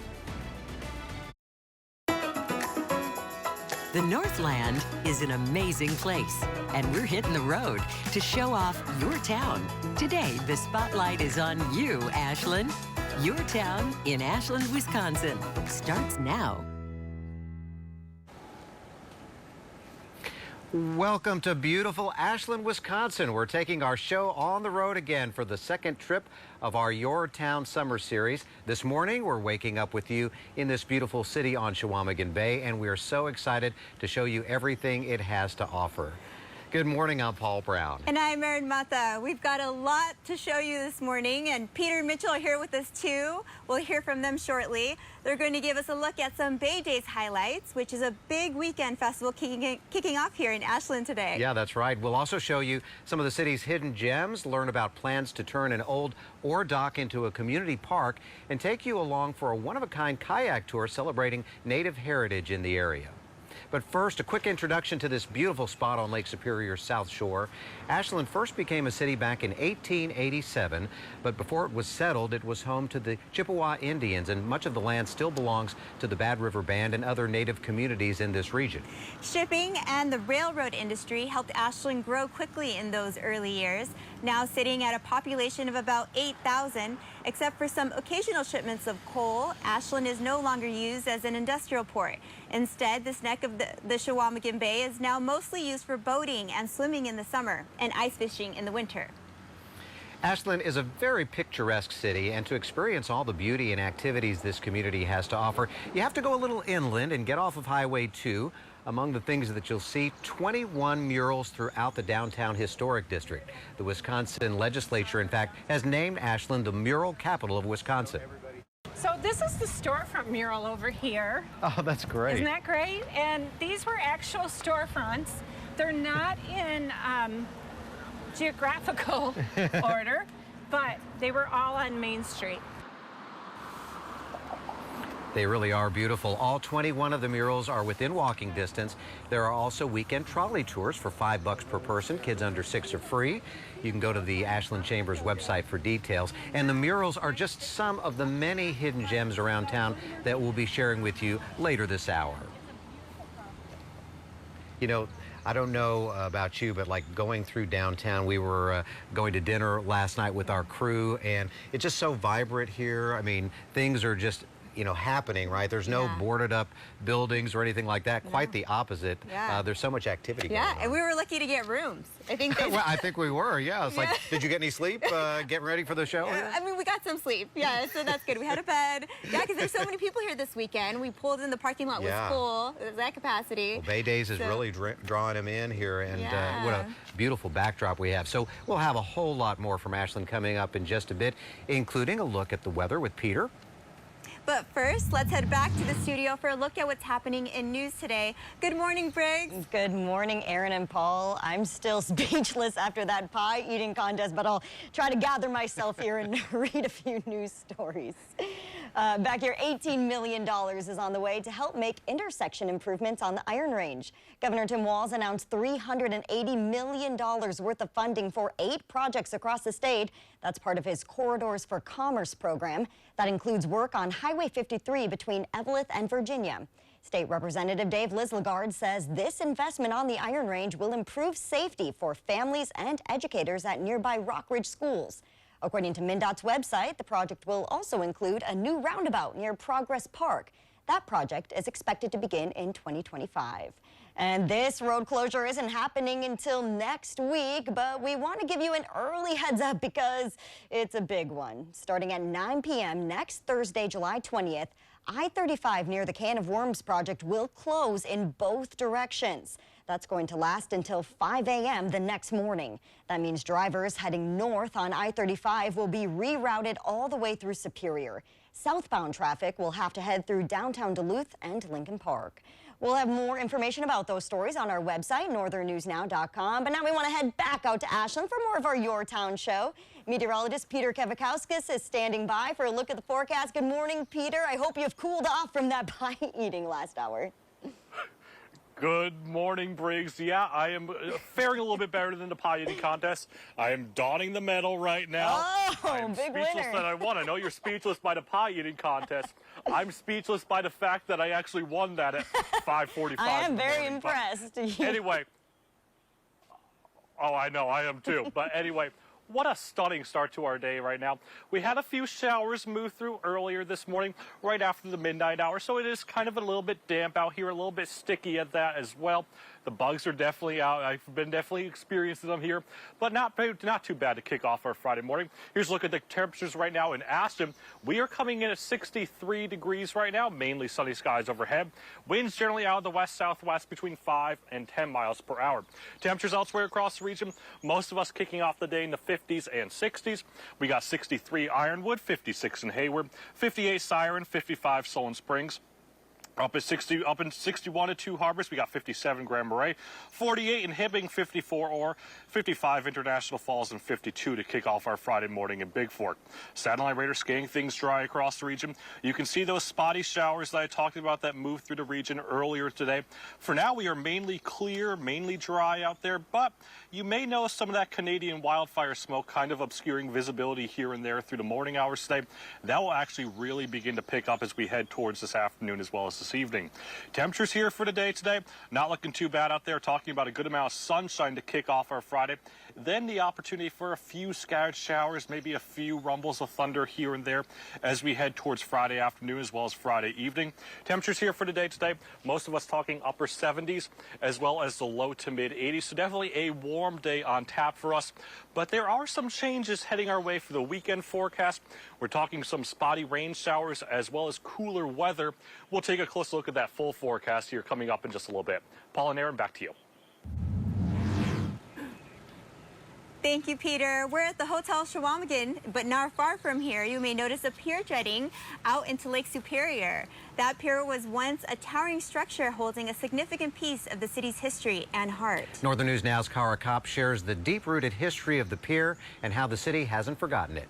The Northland is an amazing place, and we're hitting the road to show off your town. Today, the spotlight is on you, Ashland. Your town in Ashland, Wisconsin starts now. Welcome to beautiful Ashland, Wisconsin. We're taking our show on the road again for the second trip of our Your Town Summer Series. This morning, we're waking up with you in this beautiful city on Chequamegon Bay, and we are so excited to show you everything it has to offer. Good morning, I'm Paul Brown. And I'm Erin Mata. We've got a lot to show you this morning, and Peter and Mitchell are here with us too. We'll hear from them shortly. They're going to give us a look at some Bay Days highlights, which is a big weekend festival kicking off here in Ashland today. Yeah, that's right. We'll also show you some of the city's hidden gems, learn about plans to turn an old ore dock into a community park, and take you along for a one-of-a-kind kayak tour celebrating Native heritage in the area. But first, a quick introduction to this beautiful spot on Lake Superior's South Shore. Ashland first became a city back in 1887, but before it was settled, it was home to the Chippewa Indians, and much of the land still belongs to the Bad River Band and other Native communities in this region. Shipping and the railroad industry helped Ashland grow quickly in those early years, now sitting at a population of about 8,000. Except for some occasional shipments of coal, Ashland is no longer used as an industrial port. Instead, this neck of the Chequamegon Bay is now mostly used for boating and swimming in the summer and ice fishing in the winter. Ashland is a very picturesque city, and to experience all the beauty and activities this community has to offer, you have to go a little inland and get off of Highway 2. Among the things that you'll see, 21 murals throughout the downtown historic district. The Wisconsin legislature, in fact, has named Ashland the mural capital of Wisconsin. So this is the storefront mural over here. Oh, that's great. Isn't that great? And these were actual storefronts. They're not in geographical order, but they were all on Main Street. They really are beautiful. All 21 of the murals are within walking distance. There are also weekend trolley tours for $5 per person. Kids under 6 are free. You can go to the Ashland Chamber's website for details. And the murals are just some of the many hidden gems around town that we'll be sharing with you later this hour. You know, I don't know about you, but like going through downtown, we were going to dinner last night with our crew, and it's just so vibrant here. I mean, things are just, you know, happening, right? There's no boarded up buildings or anything like that. Quite the opposite. There's so much activity going on. And we were lucky to get rooms. I think well, I think we were, It's like, did you get any sleep getting ready for the show? I mean, we got some sleep, so that's good. We had a bed. Because there's so many people here this weekend. We pulled in, the parking lot was full. It was at capacity. Well, Bay Days is really drawing them in here, and what a beautiful backdrop we have. So we'll have a whole lot more from Ashland coming up in just a bit, including a look at the weather with Peter. But first, let's head back to the studio for a look at what's happening in news today. Good morning, Briggs. Good morning, Aaron and Paul. I'm still speechless after that pie eating contest, but I'll try to gather myself here and read a few news stories. Back here, $18 million is on the way to help make intersection improvements on the Iron Range. Governor Tim Walz announced $380 million worth of funding for 8 projects across the state. That's part of his Corridors for Commerce program. That includes work on Highway 53 between Eveleth and Virginia. State Representative Dave Lislegard says this investment on the Iron Range will improve safety for families and educators at nearby Rockridge schools. According to MnDOT's website, the project will also include a new roundabout near Progress Park. That project is expected to begin in 2025. And this road closure isn't happening until next week, but we want to give you an early heads up because it's a big one. Starting at 9 p.m. next Thursday, July 20th, I-35 near the Can of Worms project will close in both directions. That's going to last until 5 a.m. the next morning. That means drivers heading north on I-35 will be rerouted all the way through Superior. Southbound traffic will have to head through downtown Duluth and Lincoln Park. We'll have more information about those stories on our website, northernnewsnow.com. But now we want to head back out to Ashland for more of our Your Town show. Meteorologist Peter Kevakowskis is standing by for a look at the forecast. Good morning, Peter. I hope you've cooled off from that pie eating last hour. Good morning, Briggs. Yeah, I am faring a little bit better than the pie eating contest. I am donning the medal right now. Oh, I'm big speechless winner. that I won. I know you're speechless by the pie eating contest. I'm speechless by the fact that I actually won that at 5:45. I am very impressed. Anyway, oh, I know, I am too. But anyway, what a stunning start to our day right now. We had a few showers move through earlier this morning, right after the midnight hour, so it is kind of a little bit damp out here, a little bit sticky at that as well. The bugs are definitely out. I've been definitely experiencing them here, but not too bad to kick off our Friday morning. Here's a look at the temperatures right now in Ashland. We are coming in at 63 degrees right now, mainly sunny skies overhead. Winds generally out of the west-southwest between 5 and 10 miles per hour. Temperatures elsewhere across the region, most of us kicking off the day in the 50s and 60s. We got 63 Ironwood, 56 in Hayward, 58 Siren, 55 Solon Springs. Up in 61 at Two Harbors, we got 57 Grand Marais, 48 in Hibbing, 54 Orr, 55 International Falls, and 52 to kick off our Friday morning in Big Fork. Satellite radar scanning things dry across the region. You can see those spotty showers that I talked about that moved through the region earlier today. For now, we are mainly clear, mainly dry out there, but you may notice some of that Canadian wildfire smoke kind of obscuring visibility here and there through the morning hours today. That will actually really begin to pick up as we head towards this afternoon as well as this evening. Temperatures here for the day today, not looking too bad out there, talking about a good amount of sunshine to kick off our Friday. Then the opportunity for a few scattered showers, maybe a few rumbles of thunder here and there as we head towards Friday afternoon as well as Friday evening. Temperatures here for the day today, most of us talking upper 70s as well as the low to mid 80s. So definitely a warm day on tap for us. But there are some changes heading our way for the weekend forecast. We're talking some spotty rain showers as well as cooler weather. We'll take a close look at that full forecast here coming up in just a little bit. Paul and Aaron, back to you. Thank you, Peter. We're at the Hotel Shawamigan, but not far from here, you may notice a pier jetting out into Lake Superior. That pier was once a towering structure holding a significant piece of the city's history and heart. Northern News Now's Kara Kopp shares the deep-rooted history of the pier and how the city hasn't forgotten it.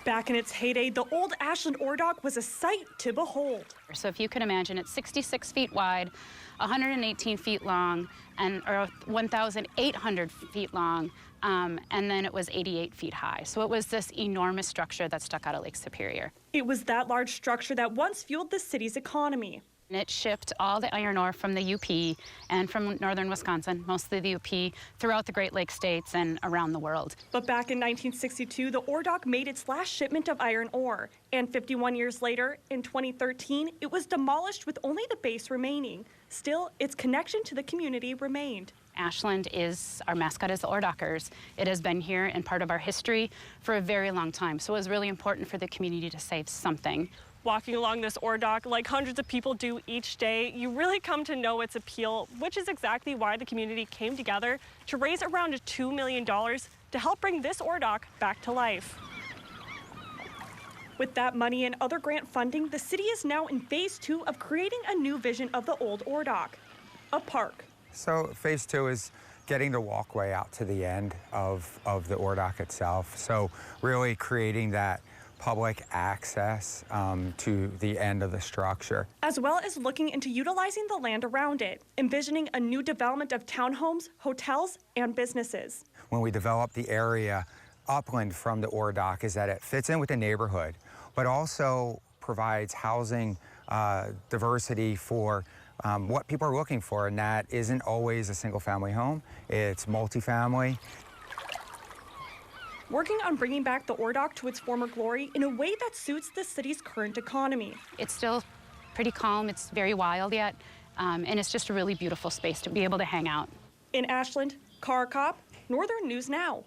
Back in its heyday, the old Ashland ore dock was a sight to behold. So if you can imagine, it's 66 feet wide, 118 feet long, and or 1,800 feet long, and then it was 88 feet high. So it was this enormous structure that stuck out of Lake Superior. It was that large structure that once fueled the city's economy. And it shipped all the iron ore from the UP and from northern Wisconsin, mostly the UP, throughout the Great Lakes states and around the world. But back in 1962, the ore dock made its last shipment of iron ore. And 51 years later, in 2013, it was demolished with only the base remaining. Still, its connection to the community remained. Ashland is, our mascot is the Ore Dockers. It has been here and part of our history for a very long time. So it was really important for the community to save something. Walking along this ore dock, like hundreds of people do each day, you really come to know its appeal, which is exactly why the community came together to raise around $2 million to help bring this ore dock back to life. With that money and other grant funding, the city is now in phase 2 of creating a new vision of the old ore dock, a park. So phase 2 is getting the walkway out to the end of the ore dock itself. So really creating that public access to the end of the structure. As well as looking into utilizing the land around it, envisioning a new development of townhomes, hotels, and businesses. When we develop the area upland from the ore dock is that it fits in with the neighborhood, but also provides housing diversity for what people are looking for, and that isn't always a single family home, it's multifamily. Working on bringing back the ore dock to its former glory in a way that suits the city's current economy. It's still pretty calm, it's very wild yet, and it's just a really beautiful space to be able to hang out. In Ashland, Cara Kopp, Northern News Now.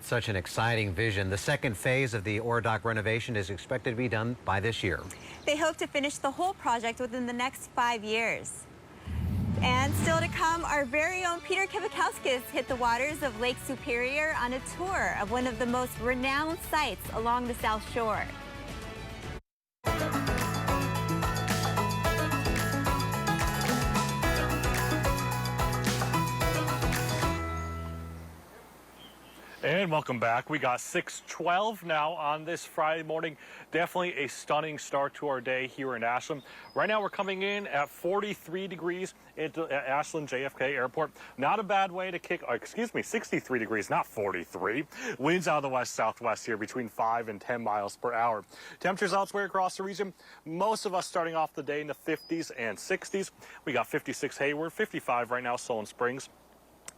Such an exciting vision. The second phase of the ore dock renovation is expected to be done by this year. They hope to finish the whole project within the next 5 years. And still to come, our very own Peter Kevakowskis hit the waters of Lake Superior on a tour of one of the most renowned sites along the South Shore. And welcome back. We got 6:12 now on this Friday morning. Definitely a stunning start to our day here in Ashland. Right now we're coming in at 43 degrees into Ashland JFK Airport. Not a bad way to kick, 63 degrees, not 43. Winds out of the west-southwest here between 5 and 10 miles per hour. Temperatures elsewhere across the region, most of us starting off the day in the 50s and 60s. We got 56 Hayward, 55 right now Solon Springs.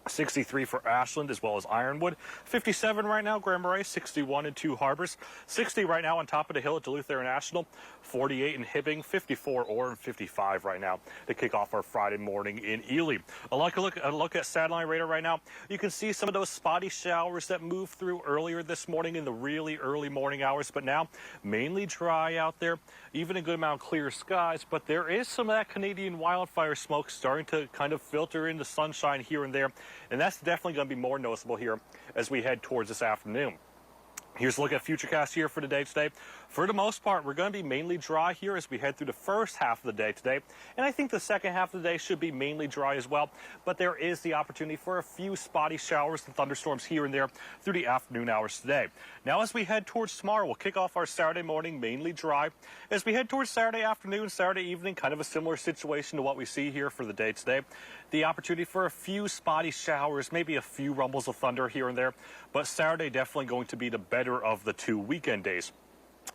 63 for Ashland as well as Ironwood. 57 right now, Grand Marais. 61 in Two Harbors. 60 right now on top of the hill at Duluth International. 48 in Hibbing. 54 Orr and 55 right now to kick off our Friday morning in Ely. A look at satellite radar right now. You can see some of those spotty showers that moved through earlier this morning in the really early morning hours, but now mainly dry out there. Even a good amount of clear skies, but there is some of that Canadian wildfire smoke starting to kind of filter into sunshine here and there. And that's definitely going to be more noticeable here as we head towards this afternoon. Here's a look at Futurecast here for the day today. For the most part, we're going to be mainly dry here as we head through the first half of the day today. And I think the second half of the day should be mainly dry as well. But there is the opportunity for a few spotty showers and thunderstorms here and there through the afternoon hours today. Now, as we head towards tomorrow, we'll kick off our Saturday morning mainly dry. As we head towards Saturday afternoon, Saturday evening, kind of a similar situation to what we see here for the day today. The opportunity for a few spotty showers, maybe a few rumbles of thunder here and there. But Saturday definitely going to be the better of the two weekend days.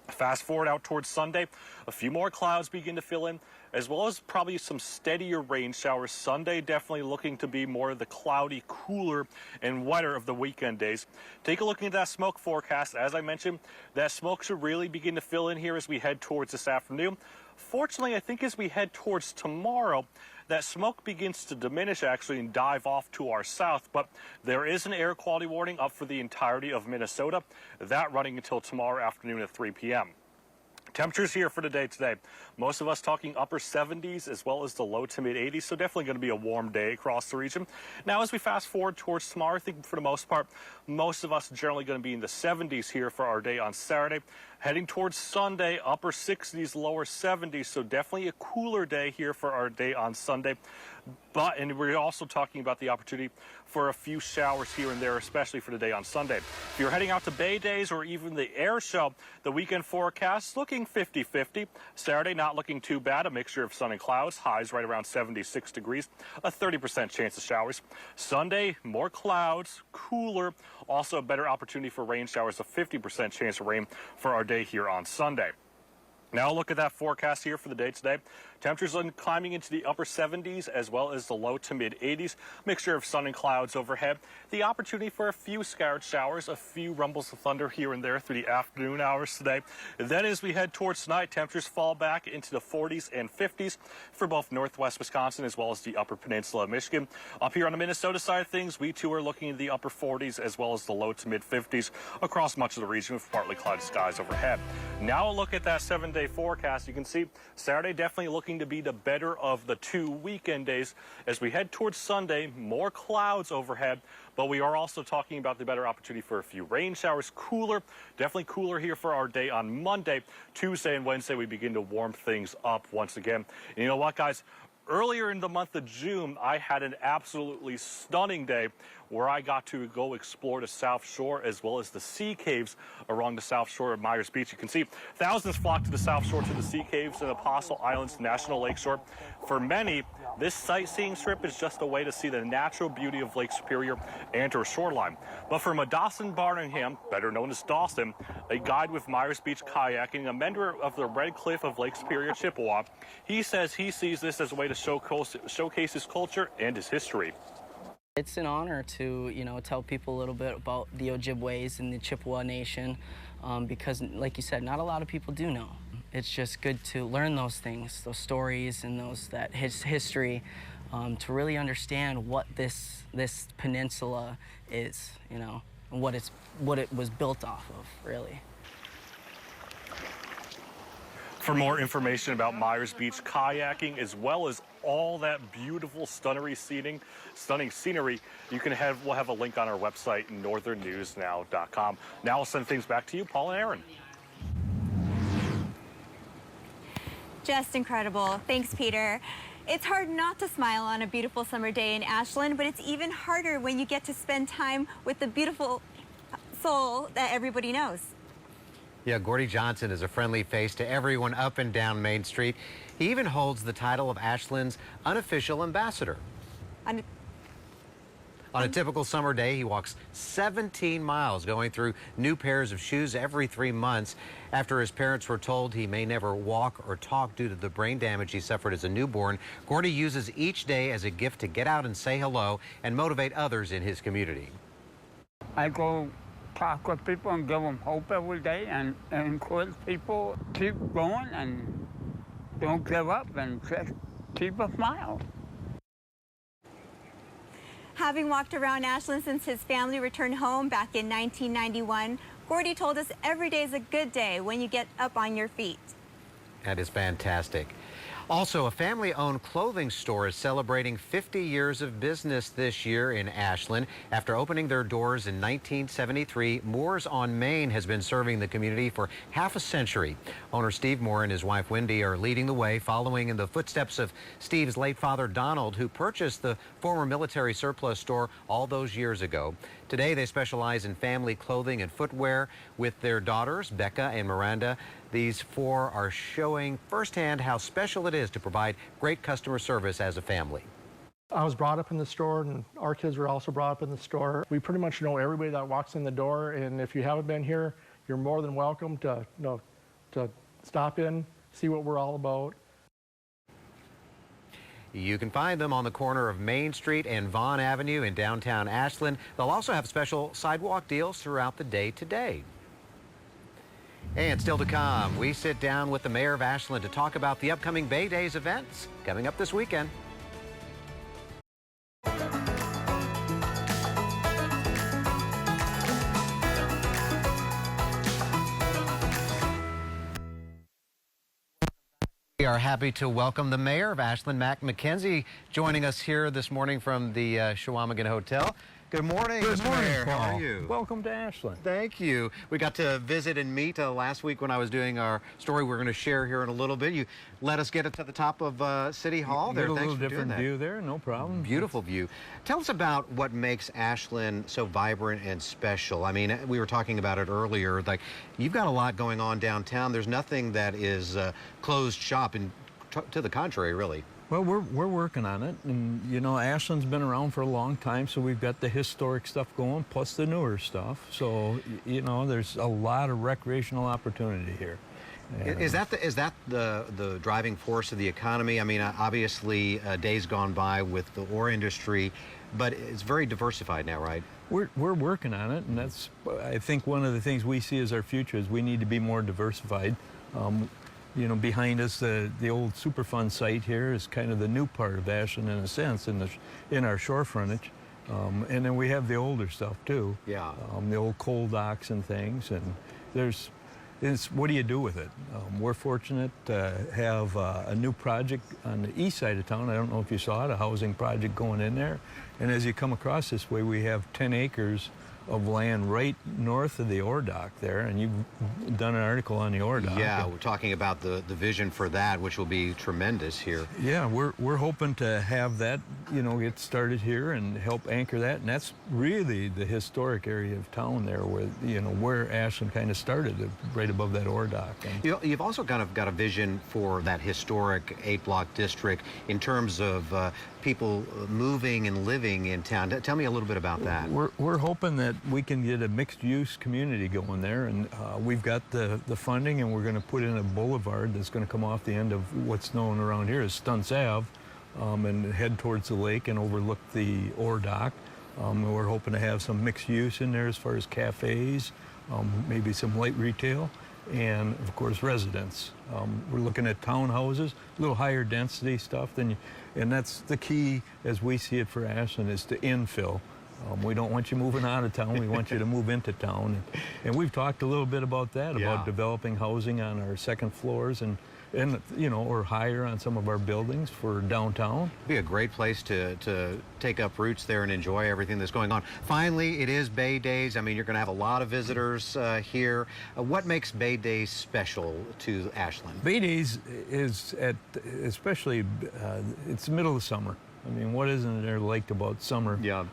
Fast forward out towards Sunday, a few more clouds begin to fill in, as well as probably some steadier rain showers. Sunday definitely looking to be more of the cloudy, cooler, and wetter of the weekend days. Take a look at that smoke forecast. As I mentioned, that smoke should really begin to fill in here as we head towards this afternoon. Fortunately, I think as we head towards tomorrow, that smoke begins to diminish actually and dive off to our south, but there is an air quality warning up for the entirety of Minnesota, that running until tomorrow afternoon at 3 p.m. Temperatures here for the day today. Most of us talking upper 70s as well as the low to mid 80s, so definitely going to be a warm day across the region. Now, as we fast forward towards tomorrow, I think for the most part, most of us are generally going to be in the 70s here for our day on Saturday. Heading towards Sunday, upper 60s, lower 70s, so definitely a cooler day here for our day on Sunday. And we're also talking about the opportunity for a few showers here and there, especially for the day on Sunday. If you're heading out to Bay Days or even the air show, the weekend forecast looking 50-50. Saturday not looking too bad, a mixture of sun and clouds, highs right around 76 degrees, a 30% chance of showers. Sunday, more clouds, cooler, also a better opportunity for rain showers, a 50% chance of rain for our day here on Sunday. Now look at that forecast here for the day today. Temperatures climbing into the upper 70s as well as the low to mid 80s. Mixture of sun and clouds overhead. The opportunity for a few scattered showers, a few rumbles of thunder here and there through the afternoon hours today. And then as we head towards tonight, temperatures fall back into the 40s and 50s for both northwest Wisconsin as well as the upper peninsula of Michigan. Up here on the Minnesota side of things, we too are looking at the upper 40s as well as the low to mid 50s across much of the region with partly cloudy skies overhead. Now a look at that 7-day forecast. You can see Saturday definitely looking to be the better of the two weekend days. As we head towards Sunday, more clouds overhead, but we are also talking about the better opportunity for a few rain showers. Cooler, definitely cooler here for our day on Monday. Tuesday and Wednesday, we begin to warm things up once again. And you know what, guys? Earlier in the month of June, I had an absolutely stunning day where I got to go explore the South Shore as well as the sea caves along the South Shore of Myers Beach. You can see thousands flock to the South Shore to the sea caves and Apostle Islands National Lakeshore. For many, this sightseeing trip is just a way to see the natural beauty of Lake Superior and her shoreline. But for Dawson Barningham, better known as Dawson, a guide with Myers Beach Kayaking, a member of the Red Cliff of Lake Superior, Chippewa, he says he sees this as a way to showcase his culture and his history. It's an honor to, tell people a little bit about the Ojibways and the Chippewa Nation because, like you said, not a lot of people do know. It's just good to learn those things, those stories and that history to really understand what this peninsula is, and what it was built off of, really. For more information about Myers Beach kayaking, as well as all that beautiful, stunning scenery, we'll have a link on our website, northernnewsnow.com. Now I'll send things back to you, Paul and Aaron. Just incredible. Thanks, Peter. It's hard not to smile on a beautiful summer day in Ashland, but it's even harder when you get to spend time with the beautiful soul that everybody knows. Yeah, Gordy Johnson is a friendly face to everyone up and down Main Street. He even holds the title of Ashland's unofficial ambassador. On a typical summer day, he walks 17 miles, going through new pairs of shoes every 3 months. After his parents were told he may never walk or talk due to the brain damage he suffered as a newborn, Gordy uses each day as a gift to get out and say hello and motivate others in his community. I go talk with people and give them hope every day and encourage people to keep going and don't give up and just keep a smile. Having walked around Ashland since his family returned home back in 1991, Gordy told us every day is a good day when you get up on your feet. That is fantastic. Also, a family-owned clothing store is celebrating 50 years of business this year in Ashland. After opening their doors in 1973, Moore's on Main has been serving the community for half a century. Owner Steve Moore and his wife Wendy are leading the way, following in the footsteps of Steve's late father Donald, who purchased the former military surplus store all those years ago. Today, they specialize in family clothing and footwear with their daughters, Becca and Miranda. These four are showing firsthand how special it is to provide great customer service as a family. I was brought up in the store, and our kids were also brought up in the store. We pretty much know everybody that walks in the door, and if you haven't been here, you're more than welcome to stop in, see what we're all about. You can find them on the corner of Main Street and Vaughn Avenue in downtown Ashland. They'll also have special sidewalk deals throughout the day today. And still to come, we sit down with the mayor of Ashland to talk about the upcoming Bay Days events coming up this weekend. We are happy to welcome the mayor of Ashland, Mac McKenzie, joining us here this morning from the Chequamegon Hotel. Good morning, Good Mr. morning, Mayor. Paul. How are you? Welcome to Ashland. Thank you. We got to visit and meet last week when I was doing our story we're going to share here in a little bit. You let us get it to the top of City Hall there. Get a Thanks little for doing different that. view there, no problem. Beautiful view. Tell us about what makes Ashland so vibrant and special. I mean, we were talking about it earlier. Like, you've got a lot going on downtown. There's nothing that is closed shop, and to the contrary, really. Well, we're working on it, and you know, Ashland's been around for a long time, so we've got the historic stuff going, plus the newer stuff. So, you know, there's a lot of recreational opportunity here. Is that the driving force of the economy? I mean, obviously, days gone by with the ore industry, but it's very diversified now, right? We're working on it, and that's, I think, one of the things we see as our future is we need to be more diversified. You know, behind us, the old Superfund site here is kind of the new part of Ashland in a sense, in our shore frontage. And then we have the older stuff too. Yeah. The old coal docks and things, and what do you do with it? We're fortunate to have a new project on the east side of town. I don't know if you saw it, a housing project going in there. And as you come across this way, we have 10 acres of land right north of the ore dock there, and you've done an article on the ore dock. Yeah, we're talking about the vision for that, which will be tremendous here. Yeah, we're hoping to have that, you know, get started here and help anchor that, and that's really the historic area of town there, where, you know, where Ashland kind of started, right above that ore dock. And you've also kind of got a vision for that historic 8-block district in terms of people moving and living in town. Tell me a little bit about that. We're hoping that we can get a mixed-use community going there, and we've got the funding, and we're going to put in a boulevard that's going to come off the end of what's known around here as Stunts Ave, and head towards the lake and overlook the ore dock. We're hoping to have some mixed use in there as far as cafes, maybe some light retail, and of course residents. We're looking at townhouses, a little higher density stuff and that's the key as we see it for Ashland, is to infill. We don't want you moving out of town, we want you to move into town. And we've talked a little bit about that, about developing housing on our second floors and you know, or higher on some of our buildings for downtown. Be a great place to take up roots there and enjoy everything that's going on. Finally, it is Bay Days. I mean, you're going to have a lot of visitors here. What makes Bay Days special to Ashland? Bay Days is especially, it's the middle of summer. I mean, what isn't there liked about summer? Yeah.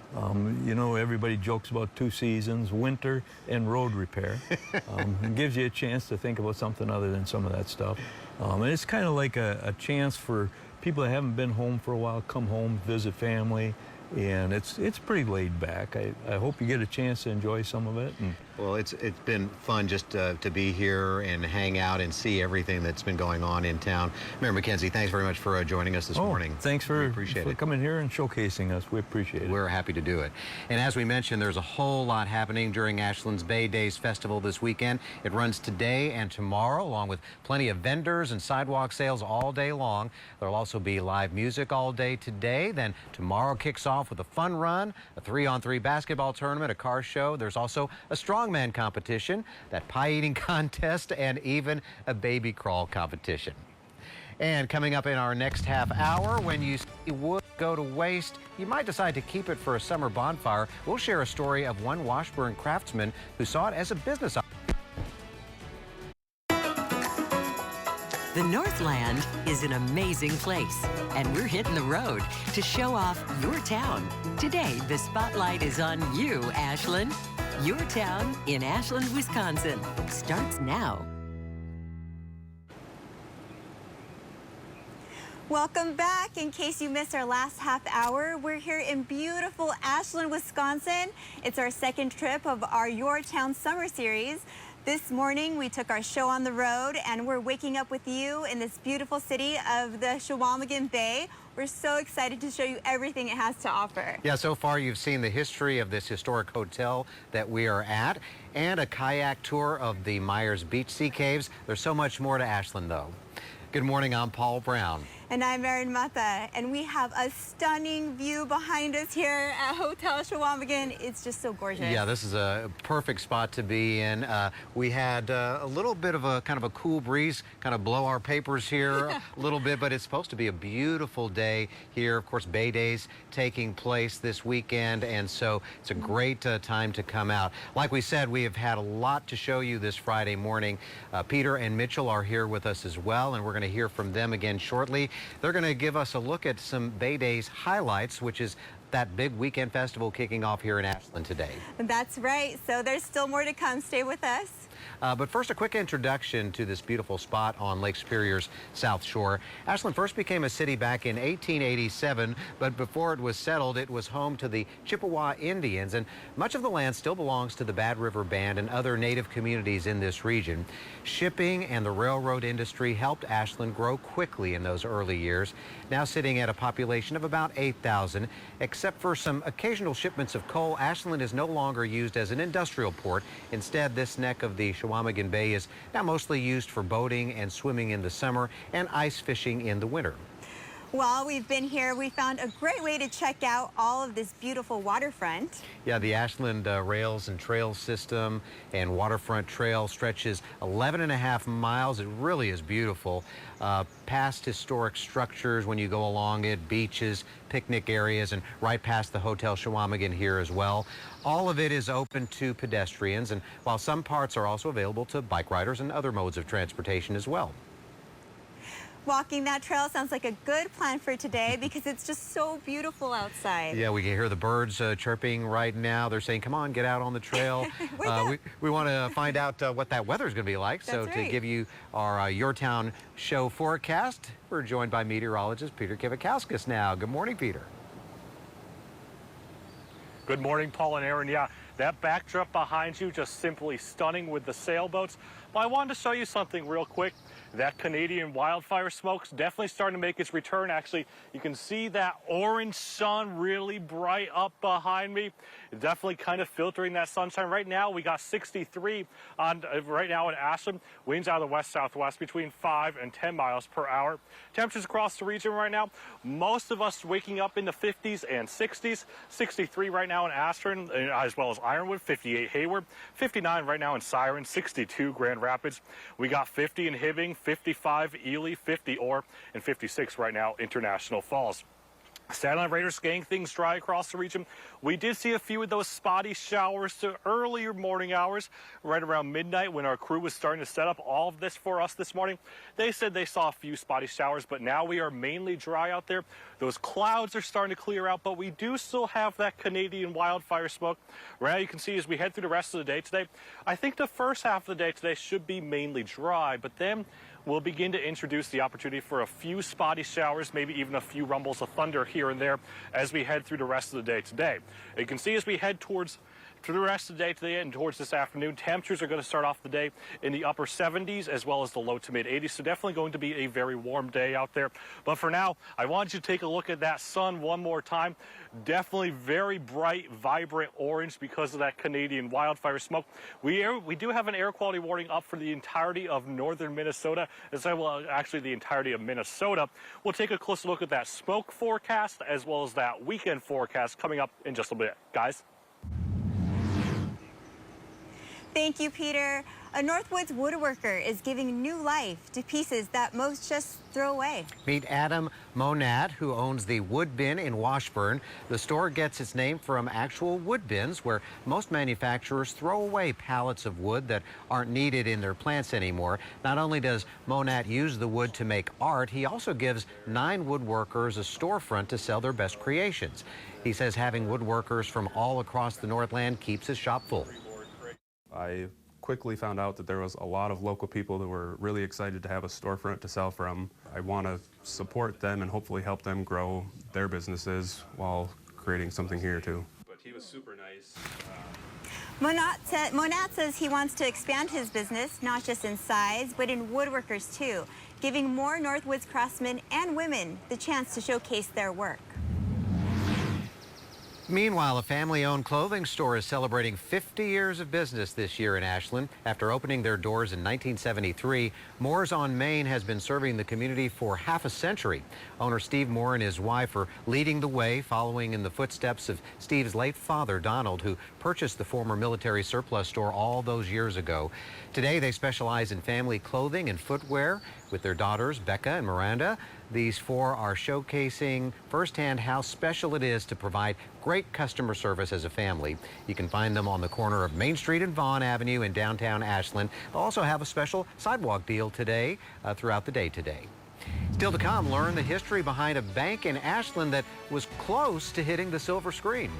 You know, everybody jokes about 2 seasons, winter and road repair. It gives you a chance to think about something other than some of that stuff. And it's kind of like a chance for people that haven't been home for a while, come home, visit family, and it's pretty laid back. I hope you get a chance to enjoy some of it. Well, it's been fun just to be here and hang out and see everything that's been going on in town. Mayor McKenzie, thanks very much for joining us this morning. Thanks for coming here and showcasing us. We appreciate it. We're happy to do it. And as we mentioned, there's a whole lot happening during Ashland's Bay Days Festival this weekend. It runs today and tomorrow, along with plenty of vendors and sidewalk sales all day long. There'll also be live music all day today. Then tomorrow kicks off with a fun run, a 3-on-3 basketball tournament, a car show. There's also a strongman competition, that pie eating contest, and even a baby crawl competition. And coming up in our next half hour, when you see wood go to waste, you might decide to keep it for a summer bonfire. We'll share a story of one Washburn craftsman who saw it as a business opportunity. The Northland is an amazing place, and we're hitting the road to show off your town. Today, the spotlight is on you, Ashland. Your town in Ashland, Wisconsin starts now. Welcome back. In case you missed our last half hour, we're here in beautiful Ashland, Wisconsin. It's our second trip of our Your Town Summer Series. This morning, we took our show on the road, and we're waking up with you in this beautiful city of the Chequamegon Bay. We're so excited to show you everything it has to offer. Yeah, so far you've seen the history of this historic hotel that we are at, and a kayak tour of the Myers Beach Sea Caves. There's so much more to Ashland, though. Good morning, I'm Paul Brown. And I'm Erin Mata, and we have a stunning view behind us here at Hotel Chequamegon. It's just so gorgeous. Yeah, this is a perfect spot to be in. We had a little bit of a kind of a cool breeze, kind of blow our papers here a little bit, but it's supposed to be a beautiful day here. Of course, Bay Days taking place this weekend, and so it's a great time to come out. Like we said, we have had a lot to show you this Friday morning. Peter and Mitchell are here with us as well, and we're going to hear from them again shortly. They're going to give us a look at some Bay Days highlights, which is that big weekend festival kicking off here in Ashland today. That's right. So there's still more to come. Stay with us. But first, a quick introduction to this beautiful spot on Lake Superior's South Shore. Ashland first became a city back in 1887, but before it was settled, it was home to the Chippewa Indians, and much of the land still belongs to the Bad River Band and other native communities in this region. Shipping and the railroad industry helped Ashland grow quickly in those early years, now sitting at a population of about 8,000. Except for some occasional shipments of coal, Ashland is no longer used as an industrial port. Instead, this neck of the Chequamegon Bay is now mostly used for boating and swimming in the summer and ice fishing in the winter. While we've been here, we found a great way to check out all of this beautiful waterfront. Yeah, the Ashland Rails and Trails system and waterfront trail stretches 11.5 miles. It really is beautiful. Past historic structures when you go along it, beaches, picnic areas, and right past the Hotel Chequamegon here as well. All of it is open to pedestrians, and while some parts are also available to bike riders and other modes of transportation as well. Walking that trail sounds like a good plan for today because it's just so beautiful outside. Yeah, we can hear the birds chirping right now. They're saying, come on, get out on the trail. We want to find out what that weather is going to be like. That's so right. to give you our Your Town show forecast, we're joined by meteorologist Peter Kivikauskas now. Good morning, Peter. Good morning, Paul and Aaron. Yeah, that backdrop behind you just simply stunning with the sailboats. But I wanted to show you something real quick. That Canadian wildfire smoke's definitely starting to make its return. Actually, you can see that orange sun really bright up behind me. Definitely kind of filtering that sunshine. Right now, we got 63 on right now in Ashland. Winds out of the west-southwest between 5 and 10 miles per hour. Temperatures across the region right now, most of us waking up in the 50s and 60s. 63 right now in Ashland, as well as Ironwood, 58 Hayward, 59 right now in Siren, 62 Grand Rapids. We got 50 in Hibbing, 55 Ely, 50 Orr, and 56 right now International Falls. Satellite radars getting things dry across the region. We did see a few of those spotty showers to earlier morning hours, right around midnight when our crew was starting to set up all of this for us this morning. They said they saw a few spotty showers, but now we are mainly dry out there. Those clouds are starting to clear out, but we do still have that Canadian wildfire smoke. Right now you can see as we head through the rest of the day today, I think the first half of the day today should be mainly dry, but then we'll begin to introduce the opportunity for a few spotty showers, maybe even a few rumbles of thunder here and there as we head through the rest of the day today. You can see as we head through the rest of the day today and towards this afternoon, temperatures are going to start off the day in the upper 70s as well as the low to mid 80s. So definitely going to be a very warm day out there. But for now, I want you to take a look at that sun one more time. Definitely very bright, vibrant orange because of that Canadian wildfire smoke. We do have an air quality warning up for the entirety of northern Minnesota, as well actually the entirety of Minnesota. We'll take a closer look at that smoke forecast as well as that weekend forecast coming up in just a bit. Guys? Thank you, Peter. A Northwoods woodworker is giving new life to pieces that most just throw away. Meet Adam Monat, who owns the Wood Bin in Washburn. The store gets its name from actual wood bins, where most manufacturers throw away pallets of wood that aren't needed in their plants anymore. Not only does Monat use the wood to make art, he also gives 9 woodworkers a storefront to sell their best creations. He says having woodworkers from all across the Northland keeps his shop full. I quickly found out that there was a lot of local people that were really excited to have a storefront to sell from. I want to support them and hopefully help them grow their businesses while creating something here too. But he was super nice. Monat says he wants to expand his business, not just in size, but in woodworkers too, giving more Northwoods craftsmen and women the chance to showcase their work. Meanwhile, a family-owned clothing store is celebrating 50 years of business this year in Ashland. After opening their doors in 1973, Moore's on Main has been serving the community for half a century. Owner Steve Moore and his wife are leading the way, following in the footsteps of Steve's late father, Donald, who purchased the former military surplus store all those years ago. Today, they specialize in family clothing and footwear with their daughters, Becca and Miranda. These four are showcasing firsthand how special it is to provide great customer service as a family. You can find them on the corner of Main Street and Vaughn Avenue in downtown Ashland. They'll also have a special sidewalk deal today, throughout the day today. Still to come, learn the history behind a bank in Ashland that was close to hitting the silver screen.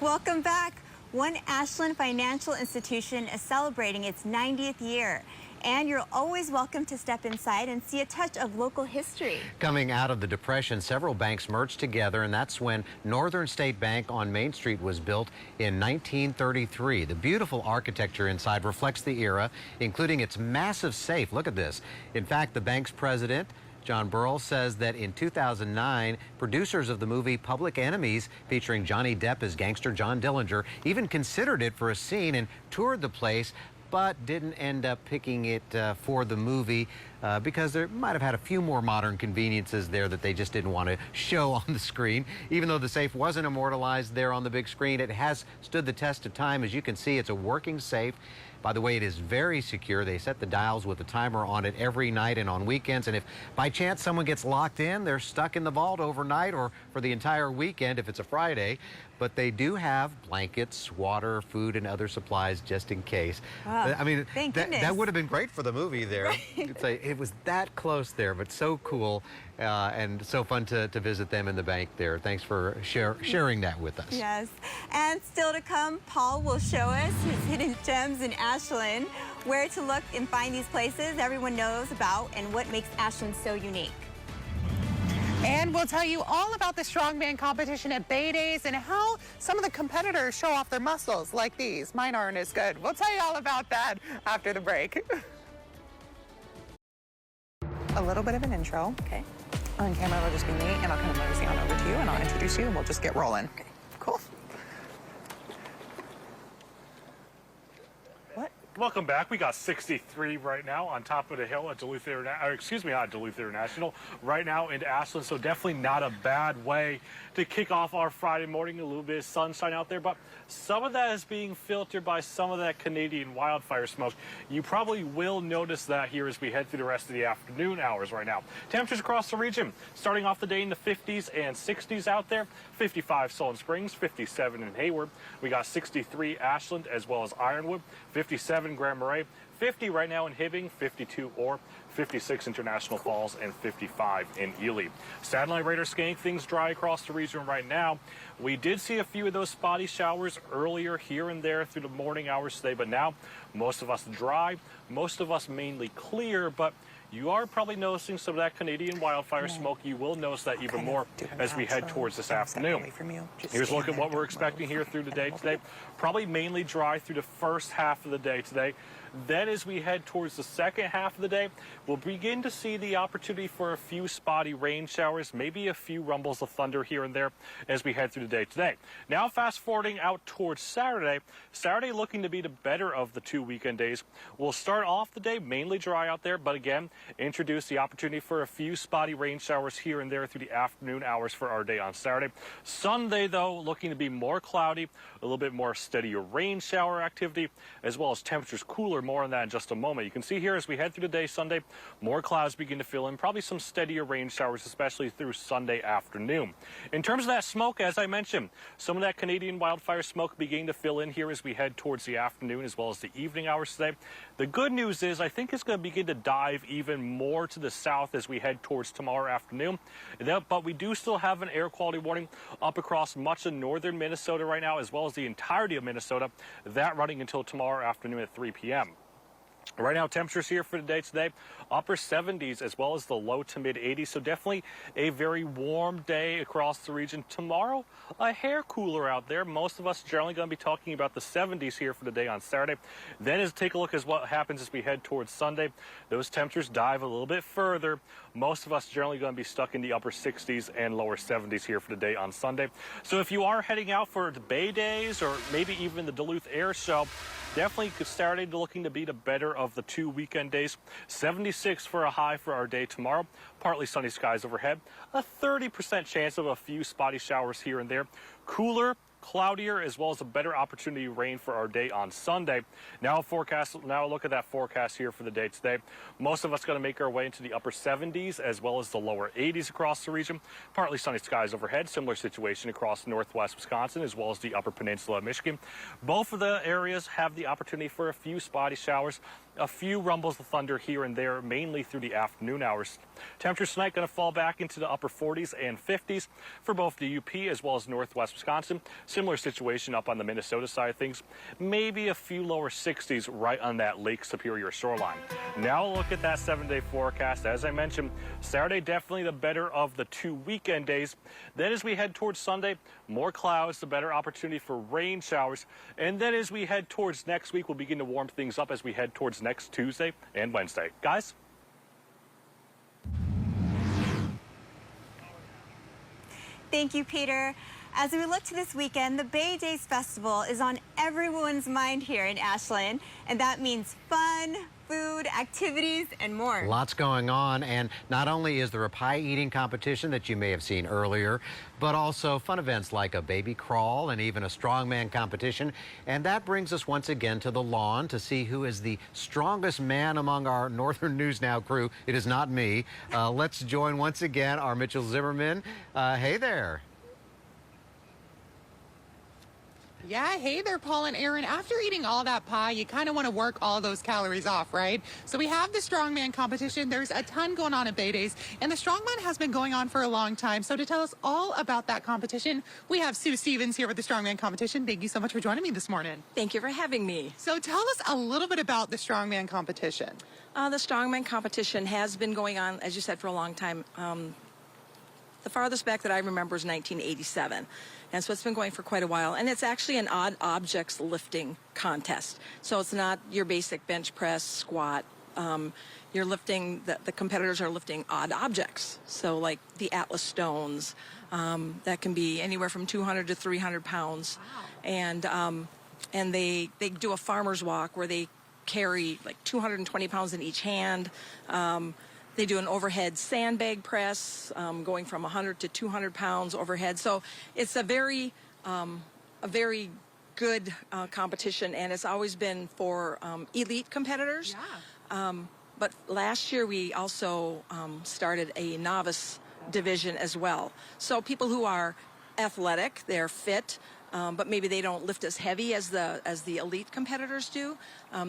Welcome back. One Ashland financial institution is celebrating its 90th year. And you're always welcome to step inside and see a touch of local history. Coming out of the Depression, several banks merged together, and that's when Northern State Bank on Main Street was built in 1933. The beautiful architecture inside reflects the era, including its massive safe. Look at this. In fact, the bank's president, John Burrell, says that in 2009, producers of the movie Public Enemies, featuring Johnny Depp as gangster John Dillinger, even considered it for a scene and toured the place, but didn't end up picking it for the movie because they might have had a few more modern conveniences there that they just didn't want to show on the screen. Even though the safe wasn't immortalized there on the big screen, it has stood the test of time. As you can see, it's a working safe. By the way, it is very secure. They set the dials with a timer on it every night and on weekends. And if by chance someone gets locked in, they're stuck in the vault overnight or for the entire weekend if it's a Friday. But they do have blankets, water, food, and other supplies just in case. I mean, that would have been great for the movie there. Right. It was that close there, but so cool and so fun to visit them in the bank there. Thanks for sharing that with us. Yes. And still to come, Paul will show us his hidden gems in Ashland, where to look and find these places everyone knows about and what makes Ashland so unique. And we'll tell you all about the strongman competition at Bay Days and how some of the competitors show off their muscles like these. Mine aren't as good. We'll tell you all about that after the break. A little bit of an intro. Okay. On camera, it'll just be me, and I'll kind of mosey on over to you, and I'll introduce you, and we'll just get rolling. Okay. Cool. Welcome back. We got 63 right now on top of the hill at Duluth International, right now into Ashland. So definitely not a bad way to kick off our Friday morning. A little bit of sunshine out there, but some of that is being filtered by some of that Canadian wildfire smoke. You probably will notice that here as we head through the rest of the afternoon hours right now. Temperatures across the region starting off the day in the 50s and 60s out there. 55 Sullen Springs, 57 in Hayward. We got 63 Ashland as well as Ironwood, 57 Grand Marais, 50 right now in Hibbing, 52 Orr, 56 International Falls, and 55 in Ely. Satellite radar scanning things dry across the region right now. We did see a few of those spotty showers earlier here and there through the morning hours today, but now most of us dry, most of us mainly clear, but you are probably noticing some of that Canadian wildfire smoke. You will notice that even more as we head towards this afternoon. Here's a look at what we're expecting here through the day today. Probably mainly dry through the first half of the day today. Then as we head towards the second half of the day, we'll begin to see the opportunity for a few spotty rain showers, maybe a few rumbles of thunder here and there as we head through the day today. Now fast forwarding out towards Saturday. Saturday looking to be the better of the two weekend days. We'll start off the day mainly dry out there, but again, introduce the opportunity for a few spotty rain showers here and there through the afternoon hours for our day on Saturday. Sunday, though, looking to be more cloudy, a little bit more steadier rain shower activity, as well as temperatures cooler. More on that in just a moment. You can see here as we head through the day Sunday, more clouds begin to fill in, probably some steadier rain showers, especially through Sunday afternoon. In terms of that smoke, as I mentioned, some of that Canadian wildfire smoke beginning to fill in here as we head towards the afternoon as well as the evening hours today. The good news is I think it's going to begin to dive even more to the south as we head towards tomorrow afternoon. But we do still have an air quality warning up across much of northern Minnesota right now, as well as the entirety of Minnesota, that running until tomorrow afternoon at 3 p.m. Right now, temperatures here for today, upper 70s as well as the low to mid 80s. So definitely a very warm day across the region. Tomorrow, a hair cooler out there. Most of us generally going to be talking about the 70s here for the day on Saturday. Then take a look at what happens as we head towards Sunday. Those temperatures dive a little bit further. Most of us generally going to be stuck in the upper 60s and lower 70s here for the day on Sunday. So if you are heading out for the Bay Days or maybe even the Duluth Air Show, definitely Saturday looking to be the better of the 2 weekend days. 76 for a high for our day tomorrow. Partly sunny skies overhead. A 30% chance of a few spotty showers here and there. Cooler, cloudier, as well as a better opportunity to rain for our day on Sunday. Now look at that forecast here for the day today. Most of us going to make our way into the upper 70s as well as the lower 80s across the region. Partly sunny skies overhead. Similar situation across northwest Wisconsin as well as the upper peninsula of Michigan. Both of the areas have the opportunity for a few spotty showers. A few rumbles of thunder here and there, mainly through the afternoon hours. Temperatures tonight going to fall back into the upper 40s and 50s for both the UP as well as northwest Wisconsin. Similar situation up on the Minnesota side of things. Maybe a few lower 60s right on that Lake Superior shoreline. Now look at that 7-day forecast. As I mentioned, Saturday definitely the better of the 2 weekend days. Then as we head towards Sunday, more clouds, the better opportunity for rain showers. And then as we head towards next week, we'll begin to warm things up as we head towards next Tuesday and Wednesday. Guys? Thank you, Peter. As we look to this weekend, the Bay Days Festival is on everyone's mind here in Ashland, and that means fun, food, activities, and more. Lots going on, and not only is there a pie eating competition that you may have seen earlier, but also fun events like a baby crawl and even a strongman competition. And that brings us once again to the lawn to see who is the strongest man among our Northern News Now crew. It is not me. Let's join once again our Mitchell Zimmerman. Hey there. Yeah, hey there, Paul and Aaron. After eating all that pie, you kind of want to work all those calories off, right? So we have the strongman competition. There's a ton going on at Bay Days, and the strongman has been going on for a long time. So to tell us all about that competition, we have Sue Stevens here with the strongman competition. Thank you so much for joining me this morning. Thank you for having me. So tell us a little bit about the strongman competition. The strongman competition has been going on, as you said, for a long time. The farthest back that I remember is 1987. And so it's been going for quite a while. And it's actually an odd objects lifting contest. So it's not your basic bench press, squat. You're lifting, the competitors are lifting odd objects. So like the Atlas stones, that can be anywhere from 200 to 300 pounds. Wow. And they do a farmer's walk where they carry like 220 pounds in each hand. They do an overhead sandbag press, going from 100 to 200 pounds overhead. So it's a very good competition, and it's always been for elite competitors. Yeah. But last year we also started a novice division as well. So people who are athletic, they're fit, but maybe they don't lift as heavy as the elite competitors do.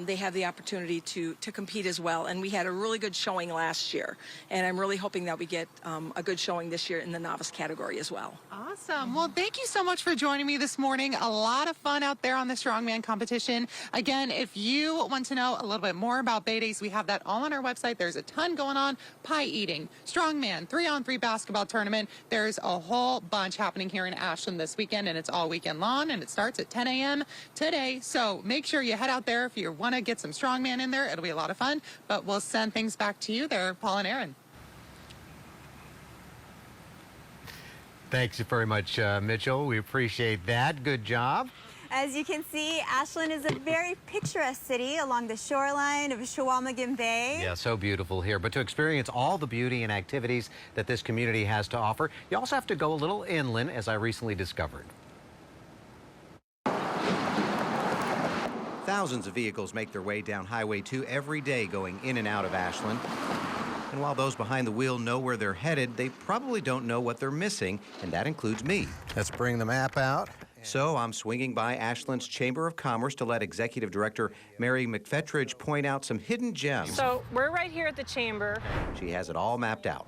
They have the opportunity to compete as well. And we had a really good showing last year. And I'm really hoping that we get a good showing this year in the novice category as well. Awesome. Well, thank you so much for joining me this morning. A lot of fun out there on the strongman competition. Again, if you want to know a little bit more about Bay Days, we have that all on our website. There's a ton going on. Pie eating, strongman, 3-on-3 basketball tournament. There's a whole bunch happening here in Ashland this weekend, and it's all weekend long, and it starts at 10 a.m. today. So make sure you head out there if you want to get some strongman in there. It'll be a lot of fun, but we'll send things back to you there, Paul and Aaron. Thanks very much, Mitchell. We appreciate that. Good job. As you can see, Ashland is a very picturesque city along the shoreline of Chequamegon Bay. Yeah, so beautiful here. But to experience all the beauty and activities that this community has to offer, you also have to go a little inland, as I recently discovered. Thousands of vehicles make their way down Highway 2 every day going in and out of Ashland. And while those behind the wheel know where they're headed, they probably don't know what they're missing, and that includes me. Let's bring the map out. So I'm swinging by Ashland's Chamber of Commerce to let Executive Director Mary McFetridge point out some hidden gems. So we're right here at the Chamber. She has it all mapped out.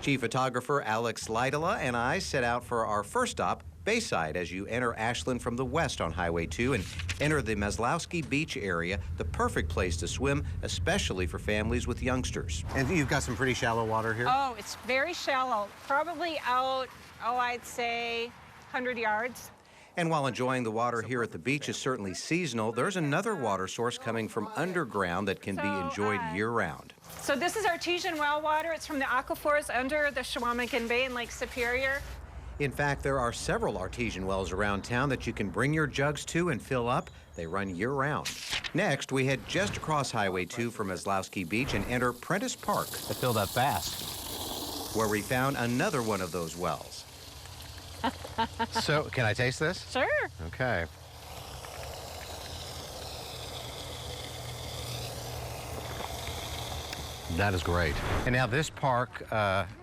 Chief photographer Alex Lydola and I set out for our first stop, Bayside as you enter Ashland from the west on Highway 2 and enter the Maslowski Beach area, the perfect place to swim, especially for families with youngsters. And you've got some pretty shallow water here? Oh, it's very shallow, probably out, I'd say 100 yards. And while enjoying the water here at the beach is certainly seasonal, there's another water source coming from underground that can be enjoyed year-round. So this is artesian well water. It's from the aquifers under the Chequamegon Bay in Lake Superior. In fact, there are several artesian wells around town that you can bring your jugs to and fill up. They run year-round. Next, we head just across Highway 2 from Maslowski Beach and enter Prentice Park. They filled up fast. Where we found another one of those wells. So, can I taste this? Sure. Okay. That is great. And now this park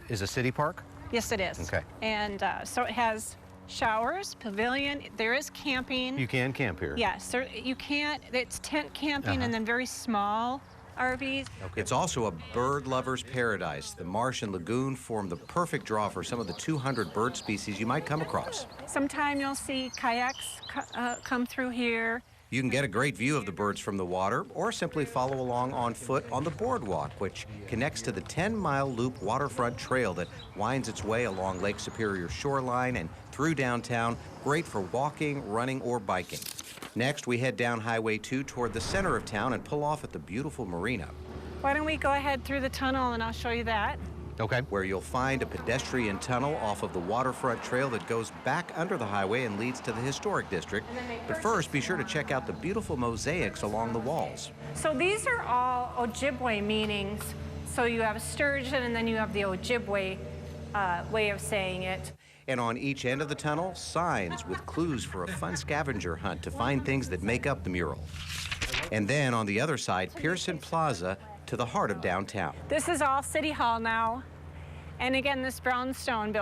is a city park? Yes, it is. Okay. And so it has showers, pavilion. There is camping. You can camp here? Yes. You can't. It's tent camping and then very small RVs. Okay. It's also a bird lover's paradise. The marsh and lagoon form the perfect draw for some of the 200 bird species you might come across. Sometime you'll see kayaks come through here. You can get a great view of the birds from the water or simply follow along on foot on the boardwalk, which connects to the 10-mile loop waterfront trail that winds its way along Lake Superior shoreline and through downtown, great for walking, running, or biking. Next, we head down Highway 2 toward the center of town and pull off at the beautiful marina. Why don't we go ahead through the tunnel and I'll show you that. Okay. Where you'll find a pedestrian tunnel off of the waterfront trail that goes back under the highway and leads to the historic district. But first, be sure to check out the beautiful mosaics along the walls. So these are all Ojibwe meanings. So you have sturgeon and then you have the Ojibwe way of saying it. And on each end of the tunnel, signs with clues for a fun scavenger hunt to find things that make up the mural. And then on the other side, Pearson Plaza to the heart of downtown. This is all City Hall now. And again, this brownstone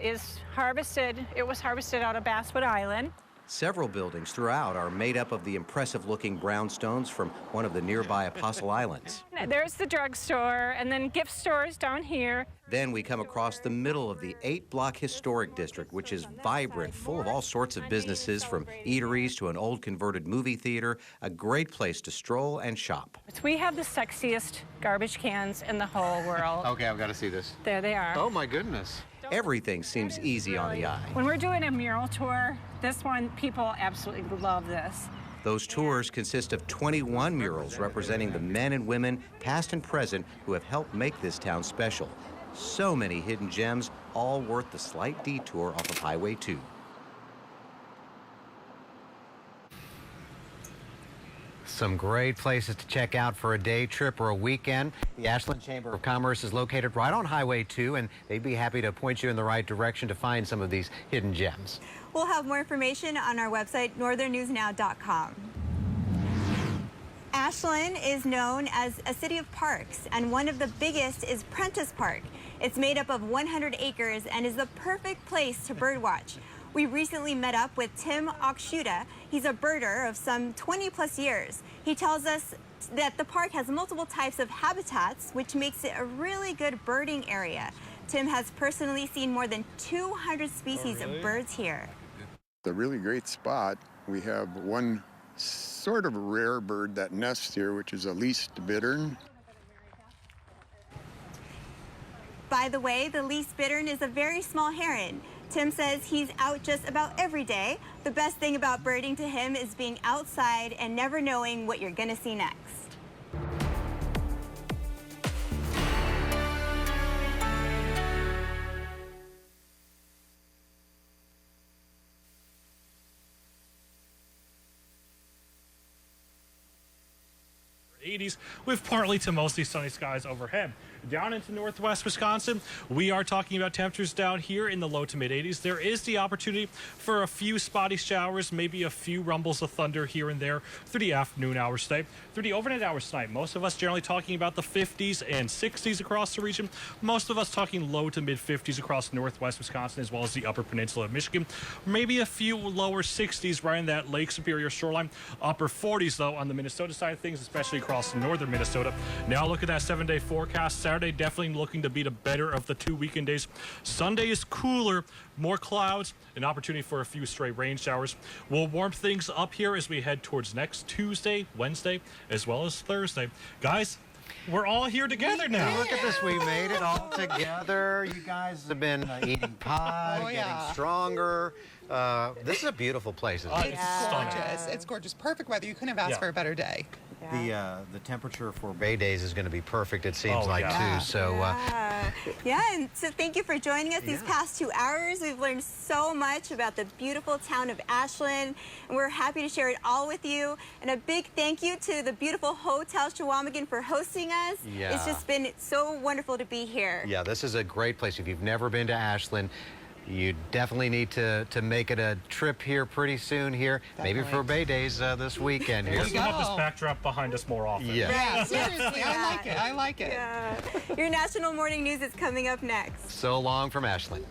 is harvested. It was harvested out of Basswood Island. Several buildings throughout are made up of the impressive-looking brownstones from one of the nearby Apostle Islands. There's the drugstore, and then gift stores down here. Then we come across the middle of the 8-block historic district, which is vibrant, full of all sorts of businesses, from eateries to an old converted movie theater, a great place to stroll and shop. We have the sexiest garbage cans in the whole world. Okay, I've got to see this. There they are. Oh, my goodness. Everything seems easy on the eye. When we're doing a mural tour, this one, people absolutely love this. Those tours consist of 21 murals representing the men and women, past and present, who have helped make this town special. So many hidden gems, all worth the slight detour off of Highway 2. Some great places to check out for a day trip or a weekend. The Ashland Chamber of Commerce is located right on Highway 2, and they'd be happy to point you in the right direction to find some of these hidden gems. We'll have more information on our website, northernnewsnow.com. Ashland is known as a city of parks, and one of the biggest is Prentice Park. It's made up of 100 acres and is the perfect place to birdwatch. We recently met up with Tim Okshuta. He's a birder of some 20-plus years. He tells us that the park has multiple types of habitats, which makes it a really good birding area. Tim has personally seen more than 200 species of birds here. It's a really great spot. We have one sort of rare bird that nests here, which is a least bittern. By the way, the least bittern is a very small heron. Tim says he's out just about every day. The best thing about birding to him is being outside and never knowing what you're gonna see next. With partly to mostly sunny skies overhead. Down into northwest Wisconsin, we are talking about temperatures down here in the low to mid 80s. There is the opportunity for a few spotty showers, maybe a few rumbles of thunder here and there through the afternoon hours today. Through the overnight hours tonight, most of us generally talking about the 50s and 60s across the region. Most of us talking low to mid 50s across northwest Wisconsin as well as the upper peninsula of Michigan. Maybe a few lower 60s right in that Lake Superior shoreline. Upper 40s though on the Minnesota side of things, especially across northern Minnesota. Now look at that 7-day forecast. Saturday definitely looking to be the better of the 2 weekend days. Sunday is cooler, more clouds, an opportunity for a few stray rain showers. We'll warm things up here as we head towards next Tuesday, Wednesday, as well as Thursday. Guys, we're all here together now. Look at this. We made it all together. You guys have been eating pie, getting stronger. This is a beautiful place. Isn't it? It's gorgeous. It's gorgeous. Perfect weather. You couldn't have asked for a better day. The temperature for Bay Days is going to be perfect, it seems like, too. So, and so thank you for joining us these past 2 hours. We've learned so much about the beautiful town of Ashland, and we're happy to share it all with you. And a big thank you to the beautiful Hotel Chequamegon for hosting us. Yeah. It's just been so wonderful to be here. yeah, this is a great place. If you've never been to Ashland, you definitely need to make it a trip here pretty soon here. Maybe for Bay Days this weekend here. Let's have this backdrop behind us more often. Yeah. Seriously, I like it. I like it. Your National Morning News is coming up next. So long from Ashland.